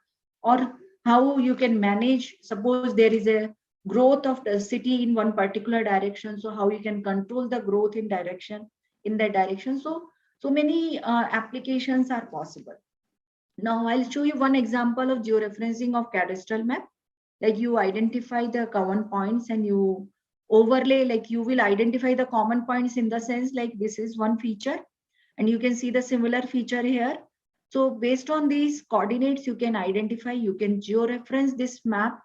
or how you can manage. Suppose there is a growth of the city in one particular direction, so how you can control the growth in that direction. So many applications are possible. Now I'll show you one example of georeferencing of cadastral map. Like you identify the common points and you overlay, like you will identify the common points in the sense like this is one feature and you can see the similar feature here. So based on these coordinates, you can identify, you can georeference this map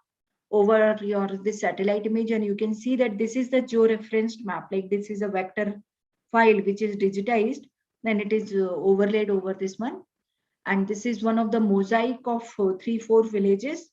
over your this satellite image, and you can see that this is the georeferenced map. Like this is a vector file which is digitized, then it is overlaid over this one. And this is one of the mosaic of 3-4 villages.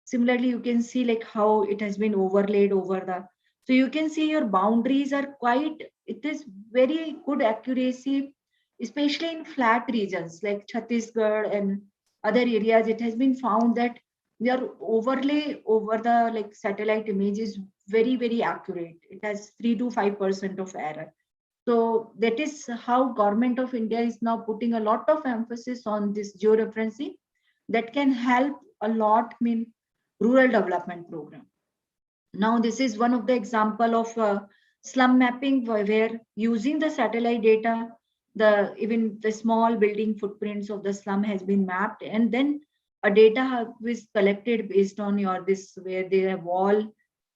Similarly, you can see like how it has been overlaid over the, so you can see your boundaries are quite, it is very good accuracy, especially in flat regions like Chhattisgarh and other areas. It has been found that your overlay over the like satellite image is very accurate. It has 3 to 5% of error. So that is how government of India is now putting a lot of emphasis on this georeferencing that can help a lot in rural development program. Now this is one of the example of slum mapping where using the satellite data, the even the small building footprints of the slum has been mapped, and then a data is collected based on your this where they have wall,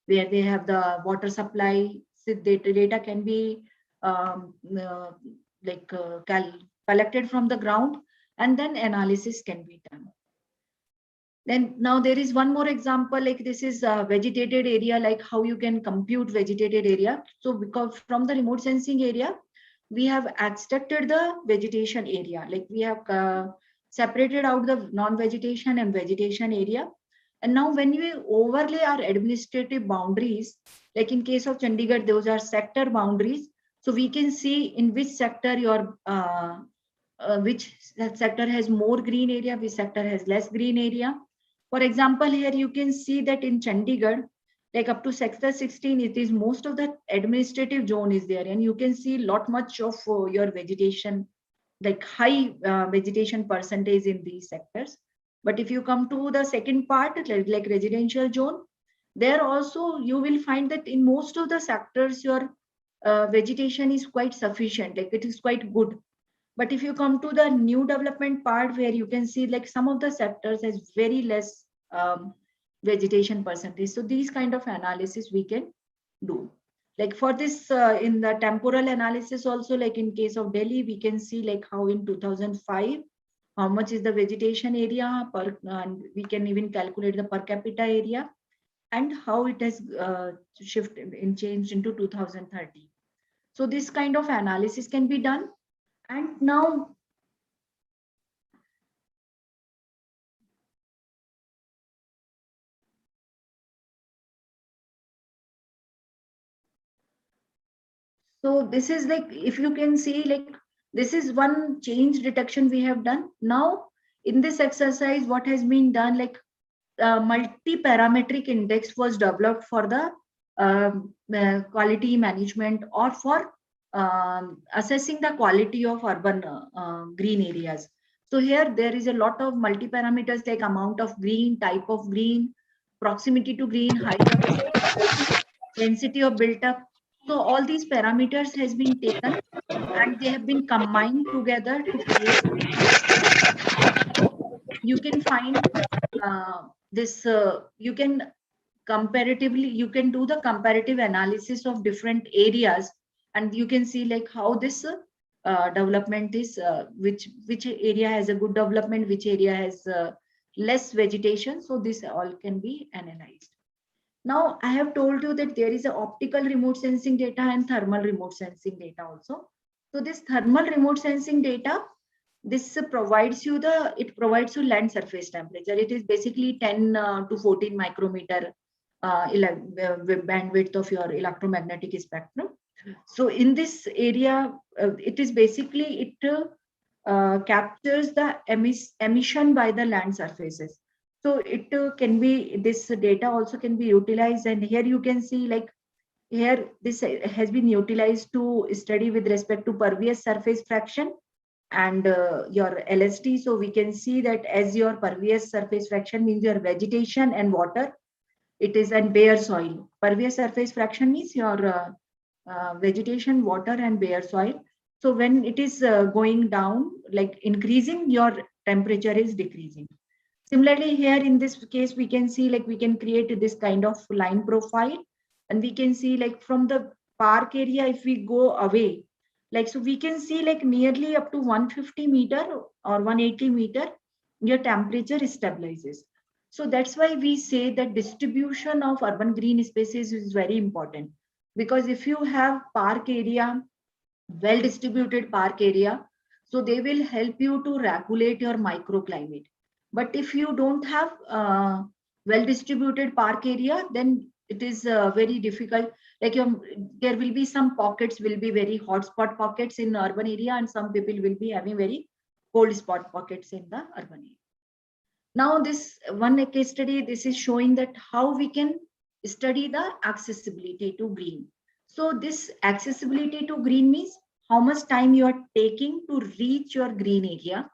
where they have the water supply. So data can be um, uh, like collected from the ground, and then analysis can be done. Then now there is one more example, like this is a vegetated area, like how you can compute vegetated area. So because from the remote sensing area, we have extracted the vegetation area, like we have separated out the non-vegetation and vegetation area. And now when we overlay our administrative boundaries, like in case of Chandigarh, those are sector boundaries. So we can see in which sector your which sector has more green area, which sector has less green area. For example, here you can see that in Chandigarh, like up to sector 16, it is most of the administrative zone is there, and you can see lot much of your vegetation, like high vegetation percentage in these sectors. But if you come to the second part, like residential zone, there also you will find that in most of the sectors, your vegetation is quite sufficient, like it is quite good. But if you come to the new development part where you can see like some of the sectors has very less vegetation percentage. So these kind of analysis we can do. Like for this in the temporal analysis also, like in case of Delhi, we can see like how in 2005, how much is the vegetation area per, and we can even calculate the per capita area and how it has shifted and changed into 2030. So this kind of analysis can be done. And now So this is like, if you can see, like this is one change detection we have done. Now in this exercise, what has been done, like multi-parametric index was developed for the quality management, or for assessing the quality of urban green areas. So here there is a lot of multi-parameters like amount of green, type of green, proximity to green, height of structure, density of built up. So all these parameters has been taken and they have been combined together to create you can find this you can comparatively you can do the comparative analysis of different areas, and you can see like how this development is, which area has a good development, which area has less vegetation. So this all can be analyzed. Now I have told you that there is a optical remote sensing data and thermal remote sensing data also. So this thermal remote sensing data, this provides you land surface temperature. It is basically 10 to 14 micrometer bandwidth of your electromagnetic spectrum. So in this area, it is basically captures the emission by the land surfaces. So it can be, this data also can be utilized, and here you can see like here this has been utilized to study with respect to pervious surface fraction and your LST. So we can see that as your pervious surface fraction means your vegetation and water, it is and bare soil. Pervious surface fraction means your vegetation, water, and bare soil. So when it is going down, like increasing, your temperature is decreasing. Similarly, here in this case, we can see like we can create this kind of line profile, and we can see like from the park area, if we go away, like so we can see like nearly up to 150 meter or 180 meter, your temperature stabilizes. So that's why we say that distribution of urban green spaces is very important, because if you have park area, well distributed park area, so they will help you to regulate your microclimate. But if you don't have well distributed park area, then it is very difficult. Like there will be some pockets will be very hotspot pockets in urban area, and some people will be having very cold spot pockets in the urban area. Now this one case study, this is showing that how we can study the accessibility to green. So this accessibility to green means how much time you are taking to reach your green area,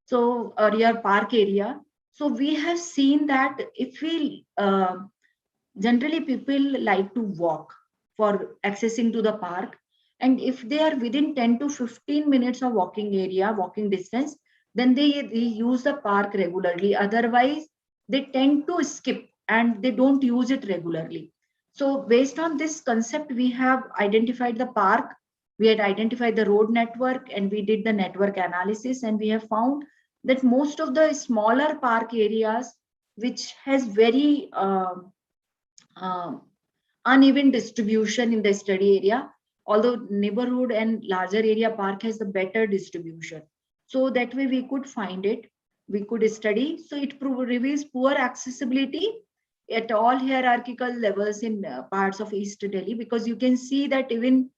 so or your park area. So we have seen that if we generally people like to walk for accessing to the park, and if they are within 10 to 15 minutes of walking distance, then they use the park regularly. Otherwise they tend to skip and they don't use it regularly. So based on this concept, we have identified the park, we had identified the road network, and we did the network analysis, and we have found that most of the smaller park areas which has very um, uneven distribution in the study area, although neighborhood and larger area park has the better distribution. So that way we could find it, we could study. So it reveals poor accessibility at all hierarchical levels in parts of East Delhi, because you can see that even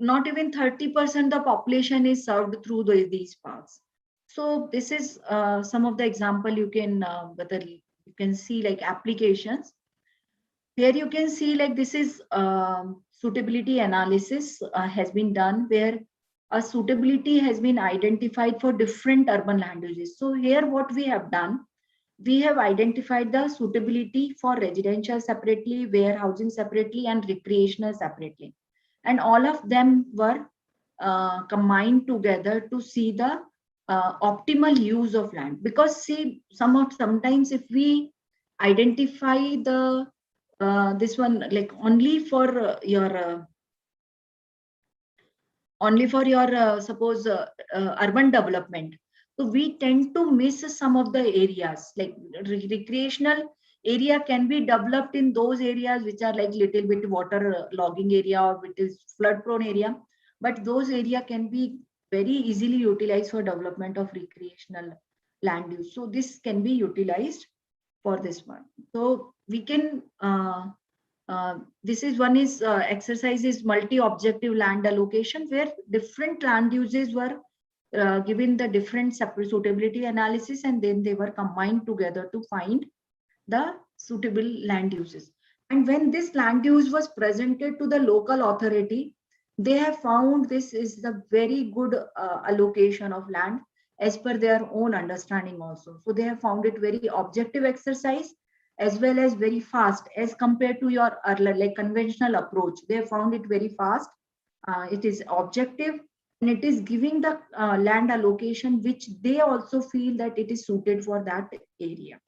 not even 30% the population is served through these parks. So this is some of the example you can whether you can see like applications. Here you can see like this is suitability analysis has been done, where a suitability has been identified for different urban land uses. So here what we have done, we have identified the suitability for residential separately, warehousing separately, and recreational separately, and all of them were combined together to see the optimal use of land. Because see, sometimes if we identify the this one like only for your suppose urban development, so we tend to miss some of the areas. Like recreational area can be developed in those areas which are like little bit water logging area or which is flood prone area, but those area can be very easily utilized for development of recreational land use. So this can be utilized for this one. So we can This is one is exercise is multi-objective land allocation, where different land uses were given the different suitability analysis, and then they were combined together to find the suitable land uses. And when this land use was presented to the local authority, they have found this is the very good allocation of land as per their own understanding also. So they have found it very objective exercise as well as very fast as compared to your like conventional approach. They have found it very fast. It is objective, and it is giving the land allocation which they also feel that it is suited for that area.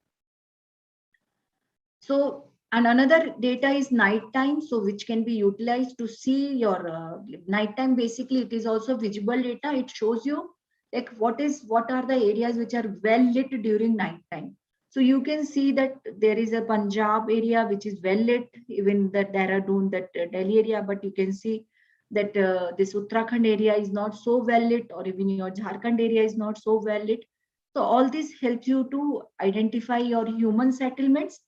So, and another data is nighttime, so which can be utilized to see your nighttime. Basically, it is also visible data. It shows you like what are the areas which are well lit during nighttime. So you can see that there is a Punjab area which is well lit, even the Dehradun, that Delhi area, but you can see that this Uttarakhand area is not so well lit, or even your Jharkhand area is not so well lit. So all this helps you to identify your human settlements,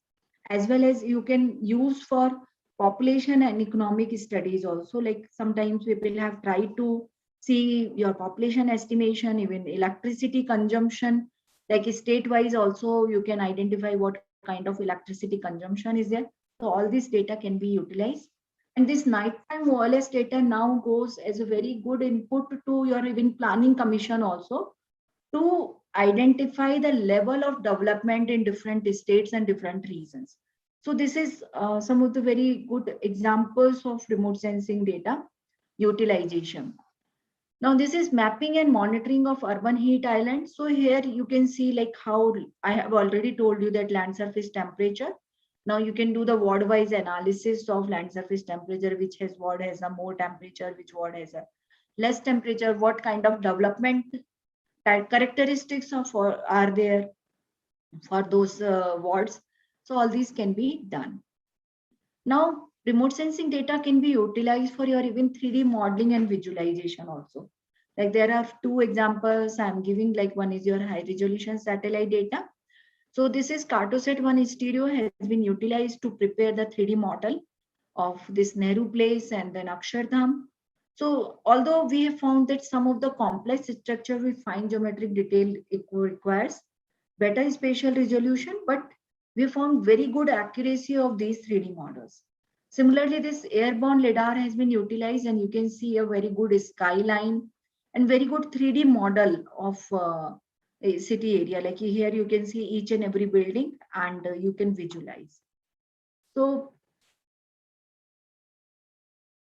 as well as you can use for population and economic studies also. Like sometimes people have tried to see your population estimation, even electricity consumption, like state-wise also you can identify what kind of electricity consumption is there. So all this data can be utilized. And this nighttime OLS data now goes as a very good input to your even planning commission also, to identify the level of development in different states and different regions. So this is some of the very good examples of remote sensing data utilization. Now this is mapping and monitoring of urban heat islands. So here you can see like how I have already told you that land surface temperature. Now you can do the ward-wise analysis of land surface temperature, which has ward has a more temperature, which ward has a less temperature, what kind of development characteristics of are there for those wards. So all these can be done. Now remote sensing data can be utilized for your even 3D modeling and visualization also. Like there are two examples I'm giving, like one is your high resolution satellite data. So this is Cartosat 1 stereo has been utilized to prepare the 3D model of this Nehru Place and then Akshardham. So although we have found that some of the complex structure with fine geometric detail requires better spatial resolution, but we found very good accuracy of these 3D models. Similarly, this airborne LiDAR has been utilized, and you can see a very good skyline and very good 3D model of a city area. Like here you can see each and every building, and you can visualize. So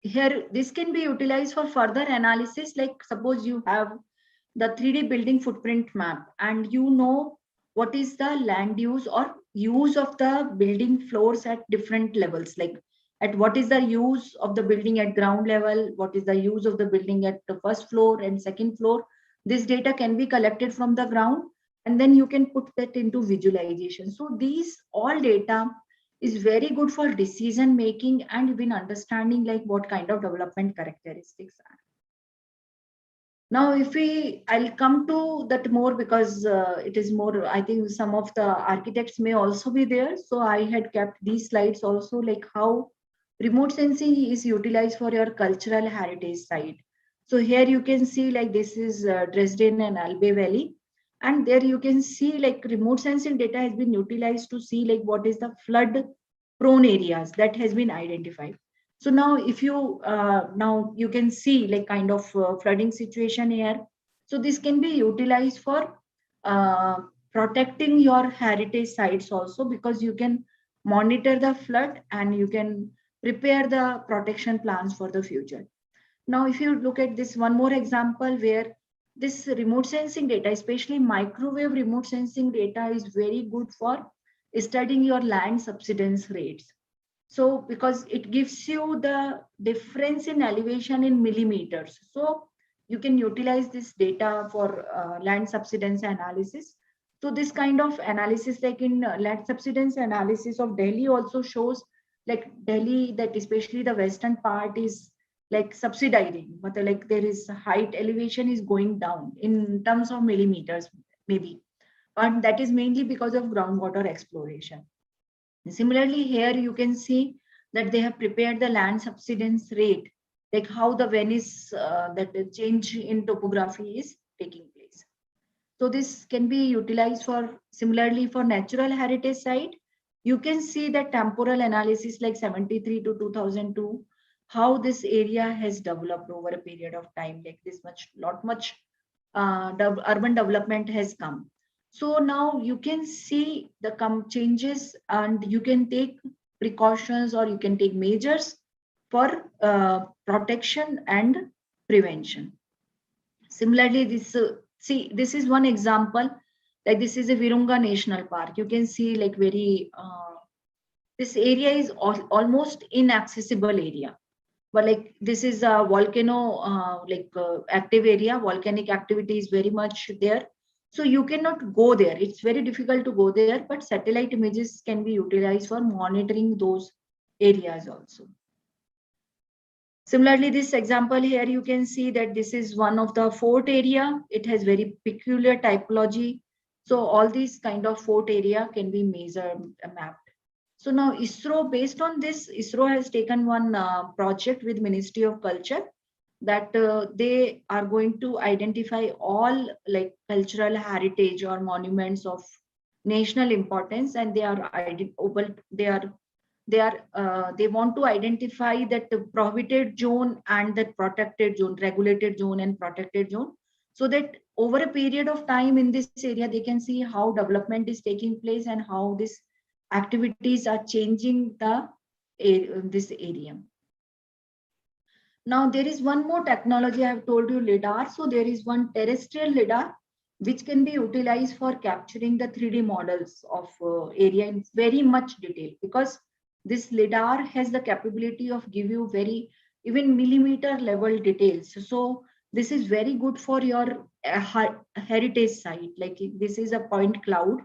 here this can be utilized for further analysis. Like suppose you have the 3D building footprint map, and you know what is the land use or use of the building floors at different levels, like at what is the use of the building at ground level, what is the use of the building at the first floor and second floor. This data can be collected from the ground, and then you can put that into visualization. So these all data is very good for decision making and even understanding like what kind of development characteristics are. Now, if I'll come to that more, because it is more, I think some of the architects may also be there. So I had kept these slides also, like how remote sensing is utilized for your cultural heritage site. So here you can see like this is Dresden and Elbe Valley. And there you can see like remote sensing data has been utilized to see like what is the flood prone areas that has been identified. So now if you now you can see like kind of flooding situation here. So this can be utilized for protecting your heritage sites also, because you can monitor the flood and you can prepare the protection plans for the future. Now, if you look at this one more example where this remote sensing data, especially microwave remote sensing data, is very good for studying your land subsidence rates. So because it gives you the difference in elevation in millimeters. So you can utilize this data for land subsidence analysis. So this kind of analysis, like in land subsidence analysis of Delhi, also shows like Delhi, that especially the western part is like subsidizing, but like there is height elevation is going down in terms of millimeters maybe, but that is mainly because of groundwater exploration. Similarly, here you can see that they have prepared the land subsidence rate, like how the Venice, that the change in topography is taking place. So this can be utilized for similarly for natural heritage site. You can see that temporal analysis like 73 to 2002, how this area has developed over a period of time, like this much, lot much urban development has come. So now you can see the changes and you can take precautions or you can take measures for protection and prevention. Similarly, this is one example. Like this is a Virunga National Park. You can see like this area is almost inaccessible area. But like this is a volcano active area. Volcanic activity is very much there. So you cannot go there. It's very difficult to go there, but satellite images can be utilized for monitoring those areas also. Similarly, this example here, you can see that this is one of the fort area. It has very peculiar typology. So all these kind of fort area can be measured, mapped. So now ISRO, based on this, ISRO has taken one project with Ministry of Culture that they are going to identify all like cultural heritage or monuments of national importance, and they want to identify that the prohibited zone and that protected zone, regulated zone and protected zone, so that over a period of time in this area they can see how development is taking place and how these activities are changing this area. Now there is one more technology. I have told you lidar. So there is one terrestrial lidar which can be utilized for capturing the 3D models of area in very much detail, because this lidar has the capability of give you very even millimeter level details. So this is very good for your heritage site. Like this is a point cloud,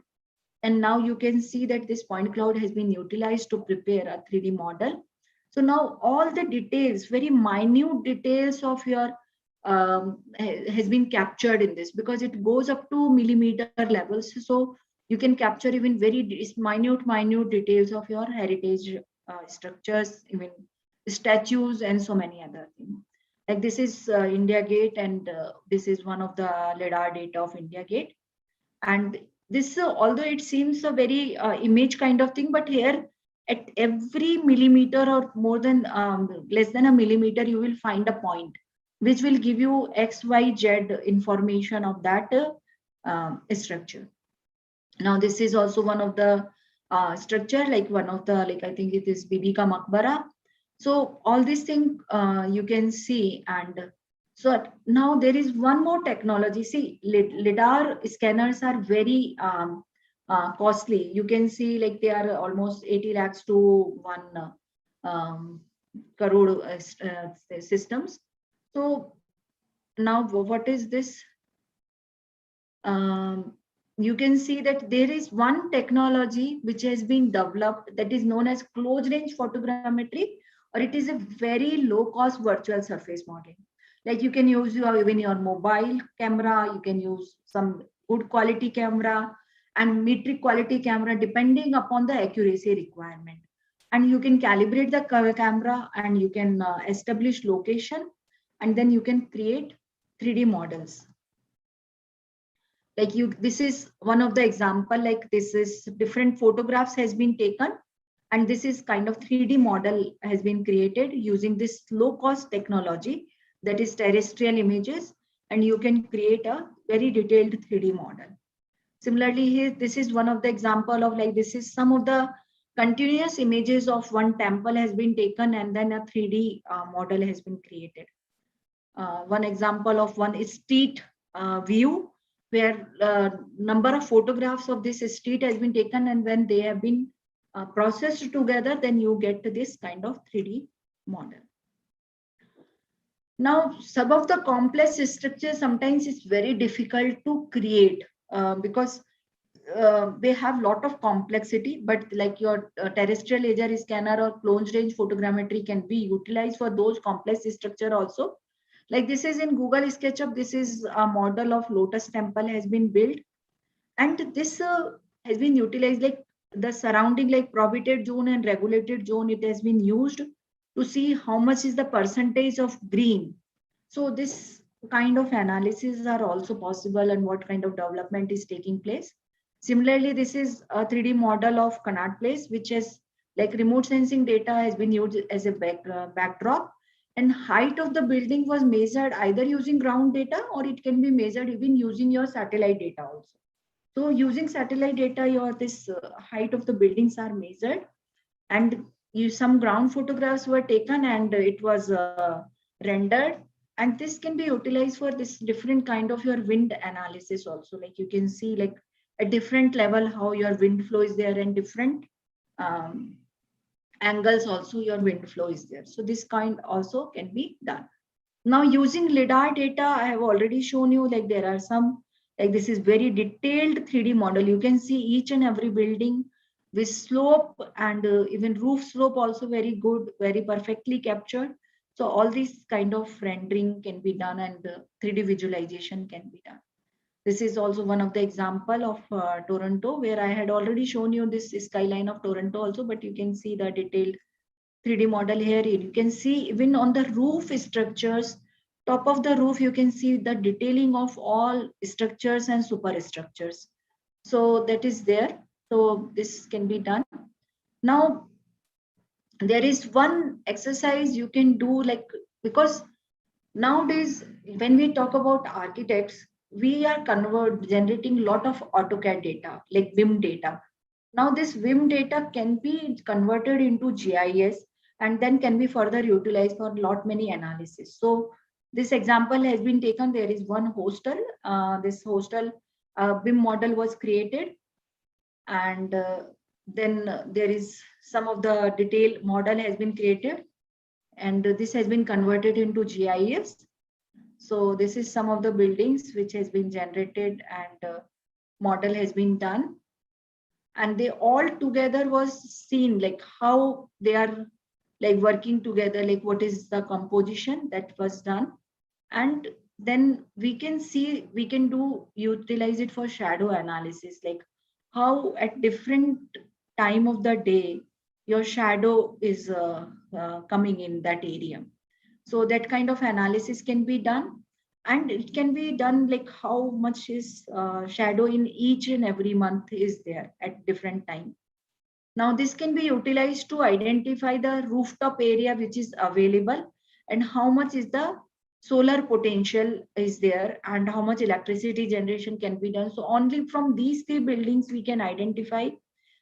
and now you can see that this point cloud has been utilized to prepare a 3D model. So now all the details, very minute details of your has been captured in this, because it goes up to millimeter levels. So you can capture even very minute details of your heritage structures, even statues and so many other things. Like this is India Gate, and this is one of the lidar data of India Gate. And this, although it seems a very image kind of thing, but here at every millimeter or more than less than a millimeter, you will find a point which will give you X, Y, Z information of that structure. Now, this is also one of the structure, like one of the, like I think it is Bibi Ka Maqbara. So all these things you can see. And so now there is one more technology. See, lidar scanners are very costly. You can see like they are almost 80 lakhs to 1 crore systems. So now what is this? You can see that there is one technology which has been developed that is known as close range photogrammetry, or it is a very low cost virtual surface modeling. Like you can use even your mobile camera, you can use some good quality camera and metric quality camera depending upon the accuracy requirement. And you can calibrate the camera and you can establish location, and then you can create 3D models. Like this is one of the example, like this is different photographs has been taken, and this is kind of 3D model has been created using this low cost technology, that is terrestrial images, and you can create a very detailed 3D model. Similarly here, this is one of the example of like, this is some of the continuous images of one temple has been taken, and then a 3D model has been created. One example of one street view, where number of photographs of this street has been taken, and when they have been processed together, then you get this kind of 3D model. Now, some of the complex structures sometimes it's very difficult to create because they have lot of complexity, but like your terrestrial laser scanner or close range photogrammetry can be utilized for those complex structure also. Like this is in Google SketchUp, this is a model of Lotus Temple has been built, and this has been utilized. Like the surrounding like prohibited zone and regulated zone, it has been used to see how much is the percentage of green. So this kind of analysis are also possible and what kind of development is taking place. Similarly, this is a 3D model of Connaught Place, which is like remote sensing data has been used as a backdrop, and height of the building was measured either using ground data or it can be measured even using your satellite data also. So using satellite data, your this height of the buildings are measured, and some ground photographs were taken and it was rendered. And this can be utilized for this different kind of your wind analysis also. Like you can see like a different level how your wind flow is there, and different um, angles also your wind flow is there. So this kind also can be done. Now using lidar data, I have already shown you like there are some, like this is very detailed 3D model. You can see each and every building with slope and even roof slope also very good, very perfectly captured. So all these kind of rendering can be done, and 3D visualization can be done. This is also one of the example of Toronto, where I had already shown you this skyline of Toronto also, but you can see the detailed 3D model here. You can see even on the roof structures, top of the roof, you can see the detailing of all structures and superstructures. So that is there. So this can be done. Now, there is one exercise you can do, like, because nowadays, when we talk about architects, we are generating a lot of AutoCAD data, like BIM data. Now this BIM data can be converted into GIS and then can be further utilized for lot many analysis. So this example has been taken. There is one hostel. This hostel BIM model was created, and then there is some of the detailed model has been created, and this has been converted into GIS. So this is some of the buildings which has been generated, and model has been done, and they all together was seen like how they are like working together, like what is the composition that was done. And then we can see, we can do utilize it for shadow analysis, like how at different time of the day your shadow is coming in that area. So that kind of analysis can be done, and it can be done like how much is shadow in each and every month is there at different time. Now this can be utilized to identify the rooftop area which is available, and how much is the solar potential is there, and how much electricity generation can be done. So only from these three buildings we can identify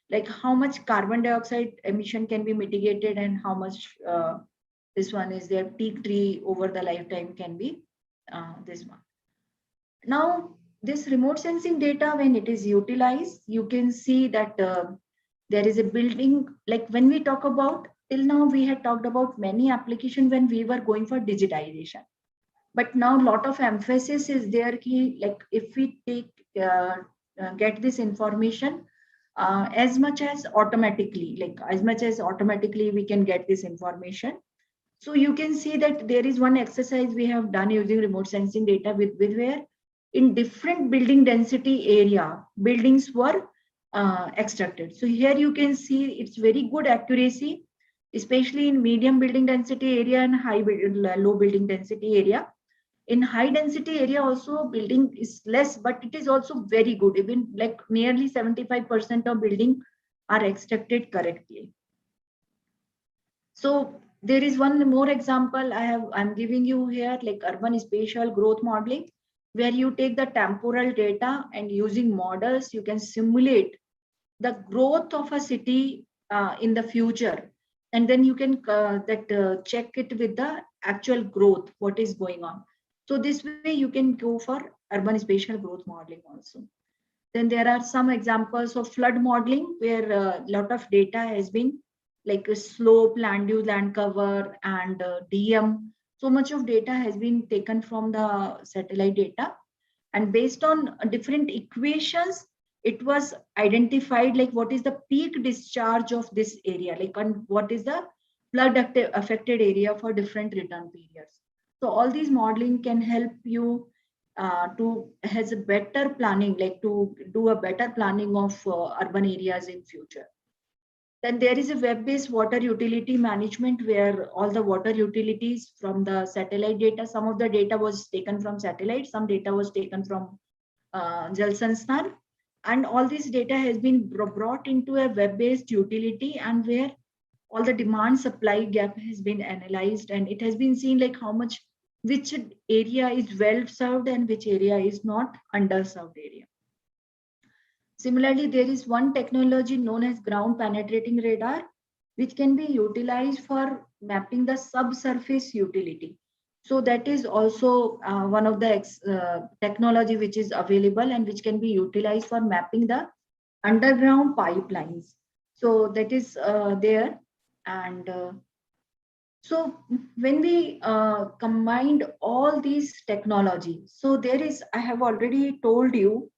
like how much carbon dioxide emission can be mitigated, and how much this one is their peak tree over the lifetime can be this one. Now this remote sensing data, when it is utilized, you can see that there is a building. Like when we talk about, till now we had talked about many applications when we were going for digitization, but now a lot of emphasis is there key, like if we take get this information as much as automatically, like as much as automatically we can get this information. So you can see that there is one exercise we have done using remote sensing data with where in different building density area, buildings were extracted. So here you can see it's very good accuracy, especially in medium building density area and low building density area. In high density area also building is less, but it is also very good. Even like nearly 75% of building are extracted correctly. So there is one more example I'm giving you here, like urban spatial growth modeling, where you take the temporal data and using models, you can simulate the growth of a city in the future. And then you can check it with the actual growth, what is going on. So this way you can go for urban spatial growth modeling also. Then there are some examples of flood modeling where a lot of data has been like a slope, land use, land cover, and DM. So much of data has been taken from the satellite data, and based on different equations, it was identified like what is the peak discharge of this area, like and what is the flood affected area for different return periods. So all these modeling can help you has a better planning, like to do a better planning of urban areas in future. Then there is a web-based water utility management where all the water utilities from the satellite data, some of the data was taken from satellite, some data was taken from Jal Sansthar, and all this data has been brought into a web-based utility, and where all the demand supply gap has been analyzed, and it has been seen like how much, which area is well served and which area is not underserved area. Similarly, there is one technology known as ground penetrating radar, which can be utilized for mapping the subsurface utility. So that is also one of the technology which is available and which can be utilized for mapping the underground pipelines. So that is there. And so when we combined all these technology, so there is, I have already told you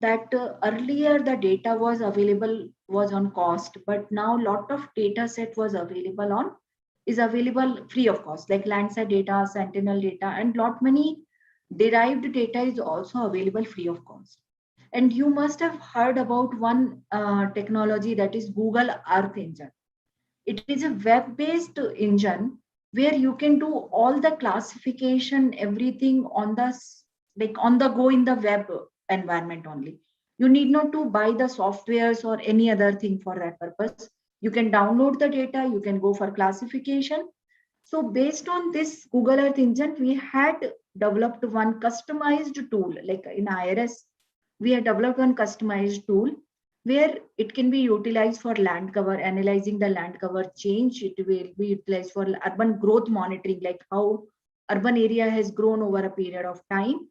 that earlier the data was available was on cost, but now lot of data set was available on is available free of cost, like Landsat data, Sentinel data, and lot many derived data is also available free of cost. And you must have heard about one technology, that is Google Earth Engine. It is a web-based engine where you can do all the classification, everything on the like on the go in the web environment only. You need not to buy the softwares or any other thing for that purpose. You can download the data, you can go for classification. So based on this Google Earth Engine, we had developed one customized tool, like in IRS, we had developed one customized tool where it can be utilized for land cover, analyzing the land cover change. It will be utilized for urban growth monitoring, like how urban area has grown over a period of time.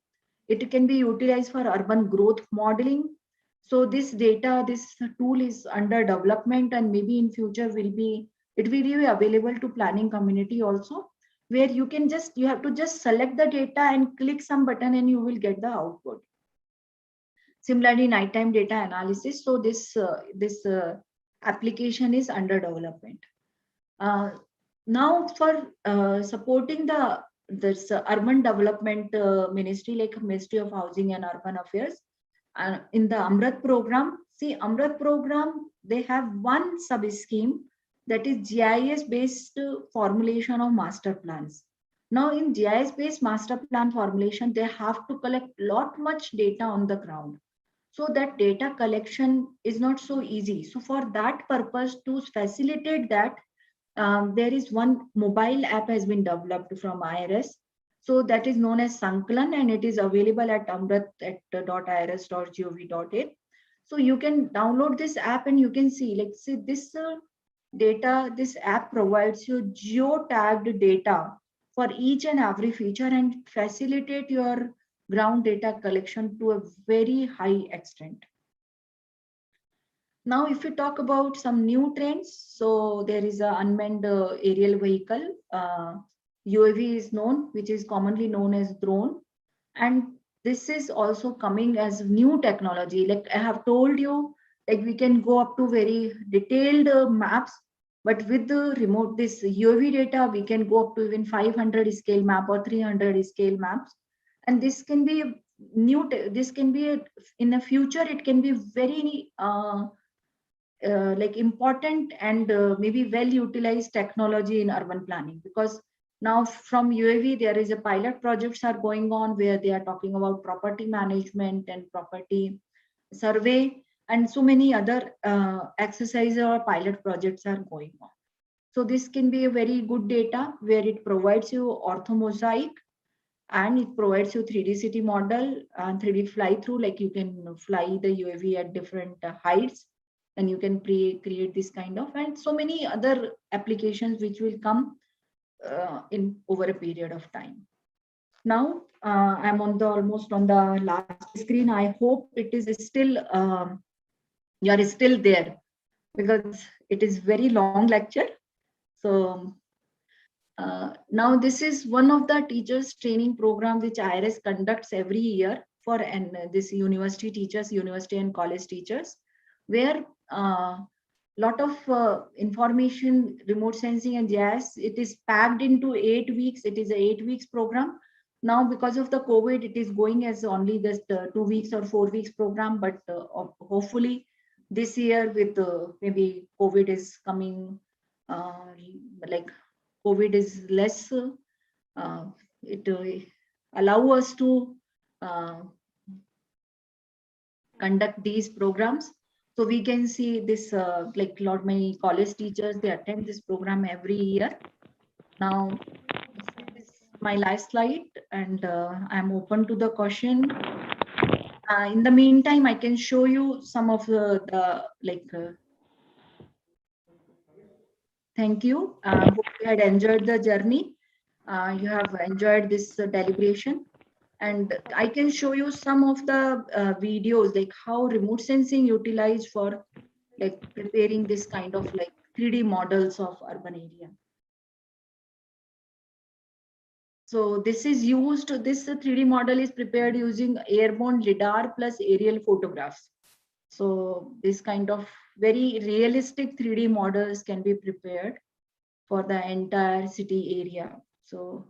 It can be utilized for urban growth modeling. So this data, this tool is under development, and maybe in future it will be available to planning community also, where you have to just select the data and click some button and you will get the output. Similarly, nighttime data analysis. So this application is under development. Now for supporting this urban development ministry, like Ministry of Housing and Urban Affairs, in the Amrit program. See, Amrit program, they have one sub scheme, that is GIS based formulation of master plans. Now in GIS based master plan formulation, they have to collect lot much data on the ground. So that data collection is not so easy. So for that purpose, to facilitate that, there is one mobile app has been developed from IRS. So that is known as Sankalan, and it is available at amrit.irs.gov.in. So you can download this app and you can see, like, see this data, this app provides you geo-tagged data for each and every feature and facilitate your ground data collection to a very high extent. Now, if we talk about some new trends, so there is an unmanned aerial vehicle, UAV is known, which is commonly known as drone. And this is also coming as new technology. Like I have told you, like we can go up to very detailed maps, but with the remote, this UAV data, we can go up to even 500 scale map or 300 scale maps. And this can be this can be in the future, it can be very like important and maybe well utilized technology in urban planning, because now from UAV there is a pilot projects are going on where they are talking about property management and property survey, and so many other exercise or pilot projects are going on. So this can be a very good data where it provides you orthomosaic and it provides you 3D city model and 3D fly through, like you can fly the UAV at different heights, and you can create this kind of, and so many other applications which will come in over a period of time. Now I'm on the almost on the last screen. I hope it is still you are still there, because it is very long lecture. So now this is one of the teachers training program which IRS conducts every year for this university teachers, university and college teachers, where lot of information, remote sensing and GIS, it is packed into 8 weeks. It is a 8 weeks program Now, because of the COVID, it is going as only just 2 weeks or 4 weeks program, but hopefully this year with maybe COVID is coming, like COVID is less, it allow us to uh, conduct these programs. So we can see this, like lot many college teachers, they attend this program every year. Now, this is my last slide, and I'm open to the question. In the meantime, I can show you some of the like. Thank you. Hope you had enjoyed the journey. You have enjoyed this deliberation, and I can show you some of the videos, like how remote sensing utilized for like preparing this kind of like 3D models of urban area. So this is used, this 3D model is prepared using airborne lidar plus aerial photographs. So this kind of very realistic 3D models can be prepared for the entire city area. So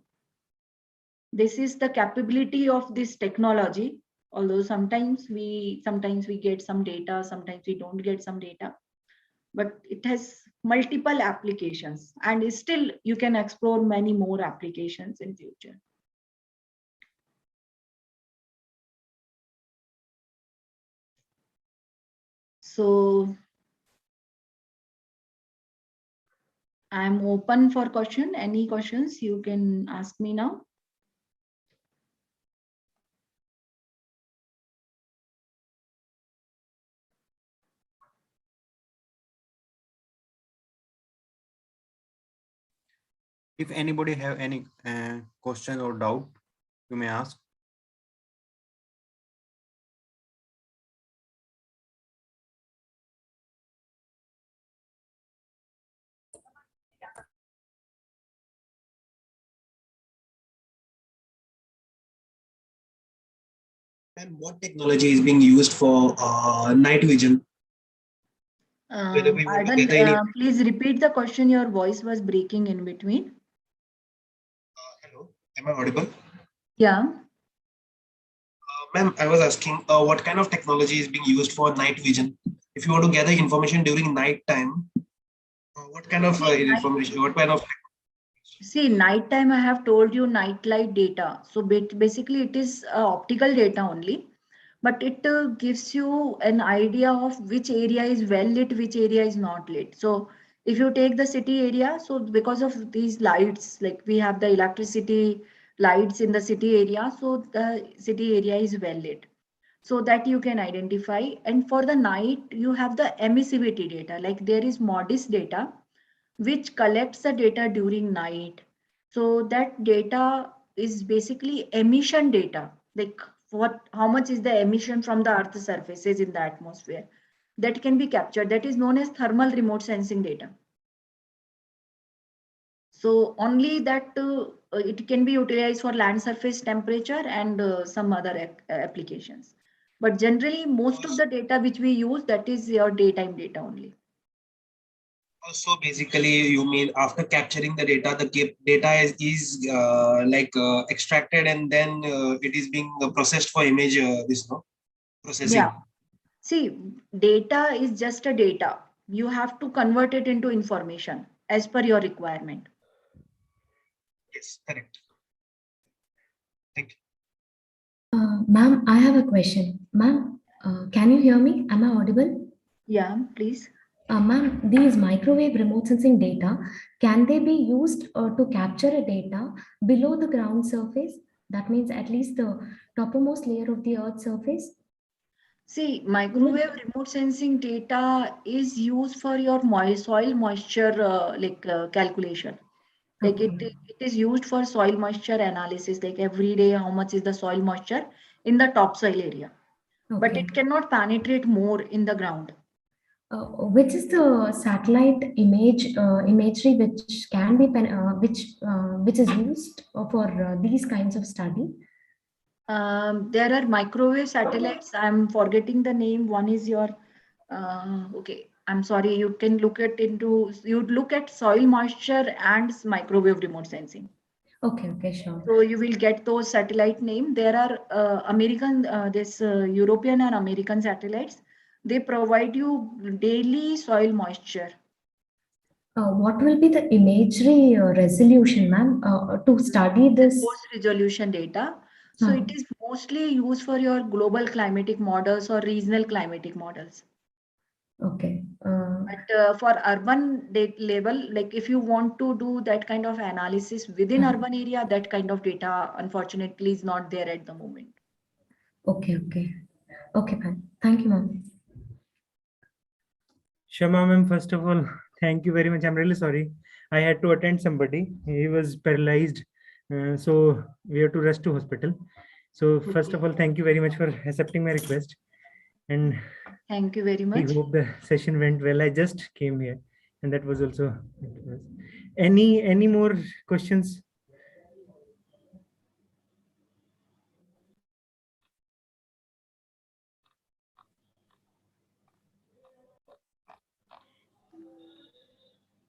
this is the capability of this technology. Although sometimes we get some data, sometimes we don't get some data, but it has multiple applications, and still you can explore many more applications in future. So I'm open for question. Any questions you can ask me now. If anybody have any question or doubt, you may ask. And what technology is being used for night vision? Whether we want to Pardon, get any. please repeat the question. Your voice was breaking in between. Hello, am I audible? Yeah. Ma'am, I was asking what kind of technology is being used for night vision? If you want to gather information during night time, what kind of information? What kind of? See, nighttime, I have told you night light data. So basically, it is optical data only, but it gives you an idea of which area is well lit, which area is not lit. So if you take the city area, so because of these lights, like we have the electricity lights in the city area, so the city area is well lit. So that you can identify. And for the night, you have the emissivity data, like there is MODIS data which collects the data during night. So that data is basically emission data, like how much is the emission from the earth surfaces in the atmosphere, that can be captured. That is known as thermal remote sensing data. So only that it can be utilized for land surface temperature and some other applications. But generally, most of the data which we use, that is your daytime data only. So basically, you mean after capturing the data, the data is extracted and then it is being processed for image. Processing. Yeah. See, data is just a data. You have to convert it into information as per your requirement. Yes, correct. Thank you. Ma'am, I have a question. Ma'am, can you hear me? Am I audible? Yeah, please. Ma'am, these microwave remote sensing data, can they be used to capture a data below the ground surface? That means at least the topmost layer of the Earth's surface? See, microwave remote sensing data is used for your soil moisture calculation. Like Okay. it is used for soil moisture analysis, like every day how much is the soil moisture in the topsoil area. But Okay. it cannot penetrate more in the ground. Which is the satellite imagery which can be which is used for these kinds of study? There are microwave satellites. I'm forgetting the name. One is your, okay, I'm sorry. You can look at soil moisture and microwave remote sensing. Okay, sure. So you will get those satellite name. There are American, European and American satellites. They provide you daily soil moisture. What will be the imagery resolution, ma'am, to study this? Post resolution data. So it is mostly used for your global climatic models or regional climatic models. Okay. But for urban level, like if you want to do that kind of analysis within urban area, that kind of data unfortunately is not there at the moment. Okay, ma'am. Thank you, ma'am. Shama ma'am, first of all, thank you very much. I'm really sorry. I had to attend somebody. He was paralyzed. So we have to rush to hospital. So first of all, thank you very much for accepting my request. And Thank you very I much. hope the session went well. I just came here and that was also, any more questions?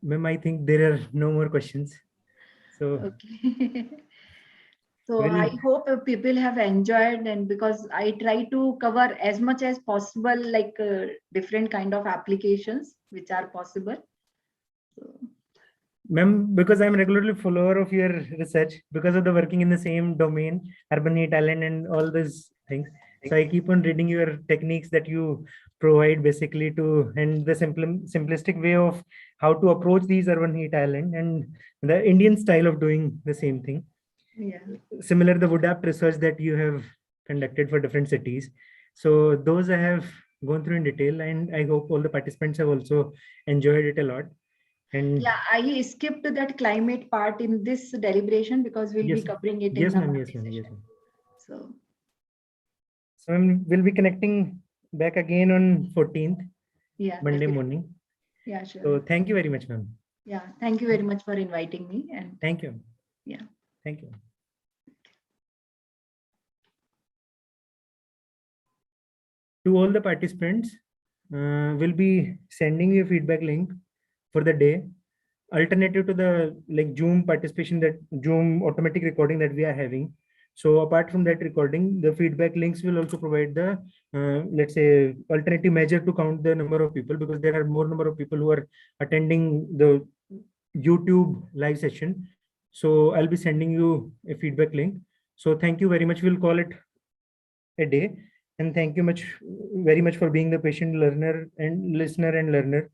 Ma'am, I think there are no more questions. So, Okay. So well, I hope people have enjoyed, and because I try to cover as much as possible, like different kind of applications which are possible. So, ma'am, because I'm regularly follower of your research, because of the working in the same domain, urban heat island and all these things. So I keep on reading your techniques that you provide basically to, and the simplistic way of how to approach these urban heat island and the Indian style of doing the same thing. yeah. Similar the WoodApp research that you have conducted for different cities. So those I have gone through in detail, and I hope all the participants have also enjoyed it a lot. And Yeah, I skipped that climate part in this deliberation because we'll be yes, covering it in yes, the ma'am, Monday yes, ma'am, yes, session. ma'am. So So we'll be connecting back again on 14th, yeah, Monday definitely. morning. Yeah, sure. So thank you very much, ma'am. Yeah, thank you very much for inviting me. And Thank you. yeah. Thank you. To all the participants, we'll be sending you a feedback link for the day, alternative to the like Zoom participation, that Zoom automatic recording that we are having. So apart from that recording, the feedback links will also provide the let's say alternative measure to count the number of people, because there are more number of people who are attending the YouTube live session. So I'll be sending you a feedback link. So thank you very much. We'll call it a day. And thank you very much for being the patient learner and listener and learner.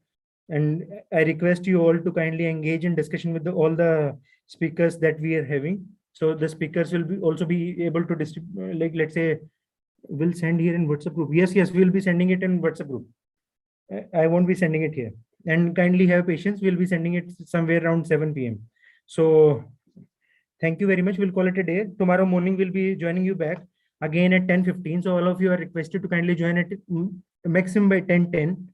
And I request you all to kindly engage in discussion with all the speakers that we are having. So the speakers will also be able to distribute, like let's say, we'll send here in WhatsApp group. Yes, we'll be sending it in WhatsApp group. I won't be sending it here. And kindly have patience. We'll be sending it somewhere around 7 p.m. So thank you very much. We'll call it a day. Tomorrow morning, we'll be joining you back again at 10:15. So all of you are requested to kindly join at maximum by 10:10,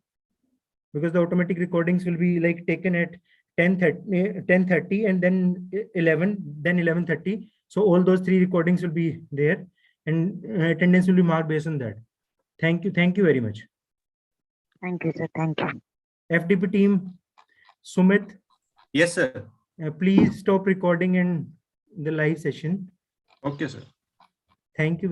because the automatic recordings will be like taken at 10:30 and then 11, then 11:30. So all those three recordings will be there, and attendance will be marked based on that. Thank you. Thank you very much. Thank you, sir. Thank you. FDP team, Sumit. Yes, sir. Please stop recording in the live session. Okay, sir. Thank you.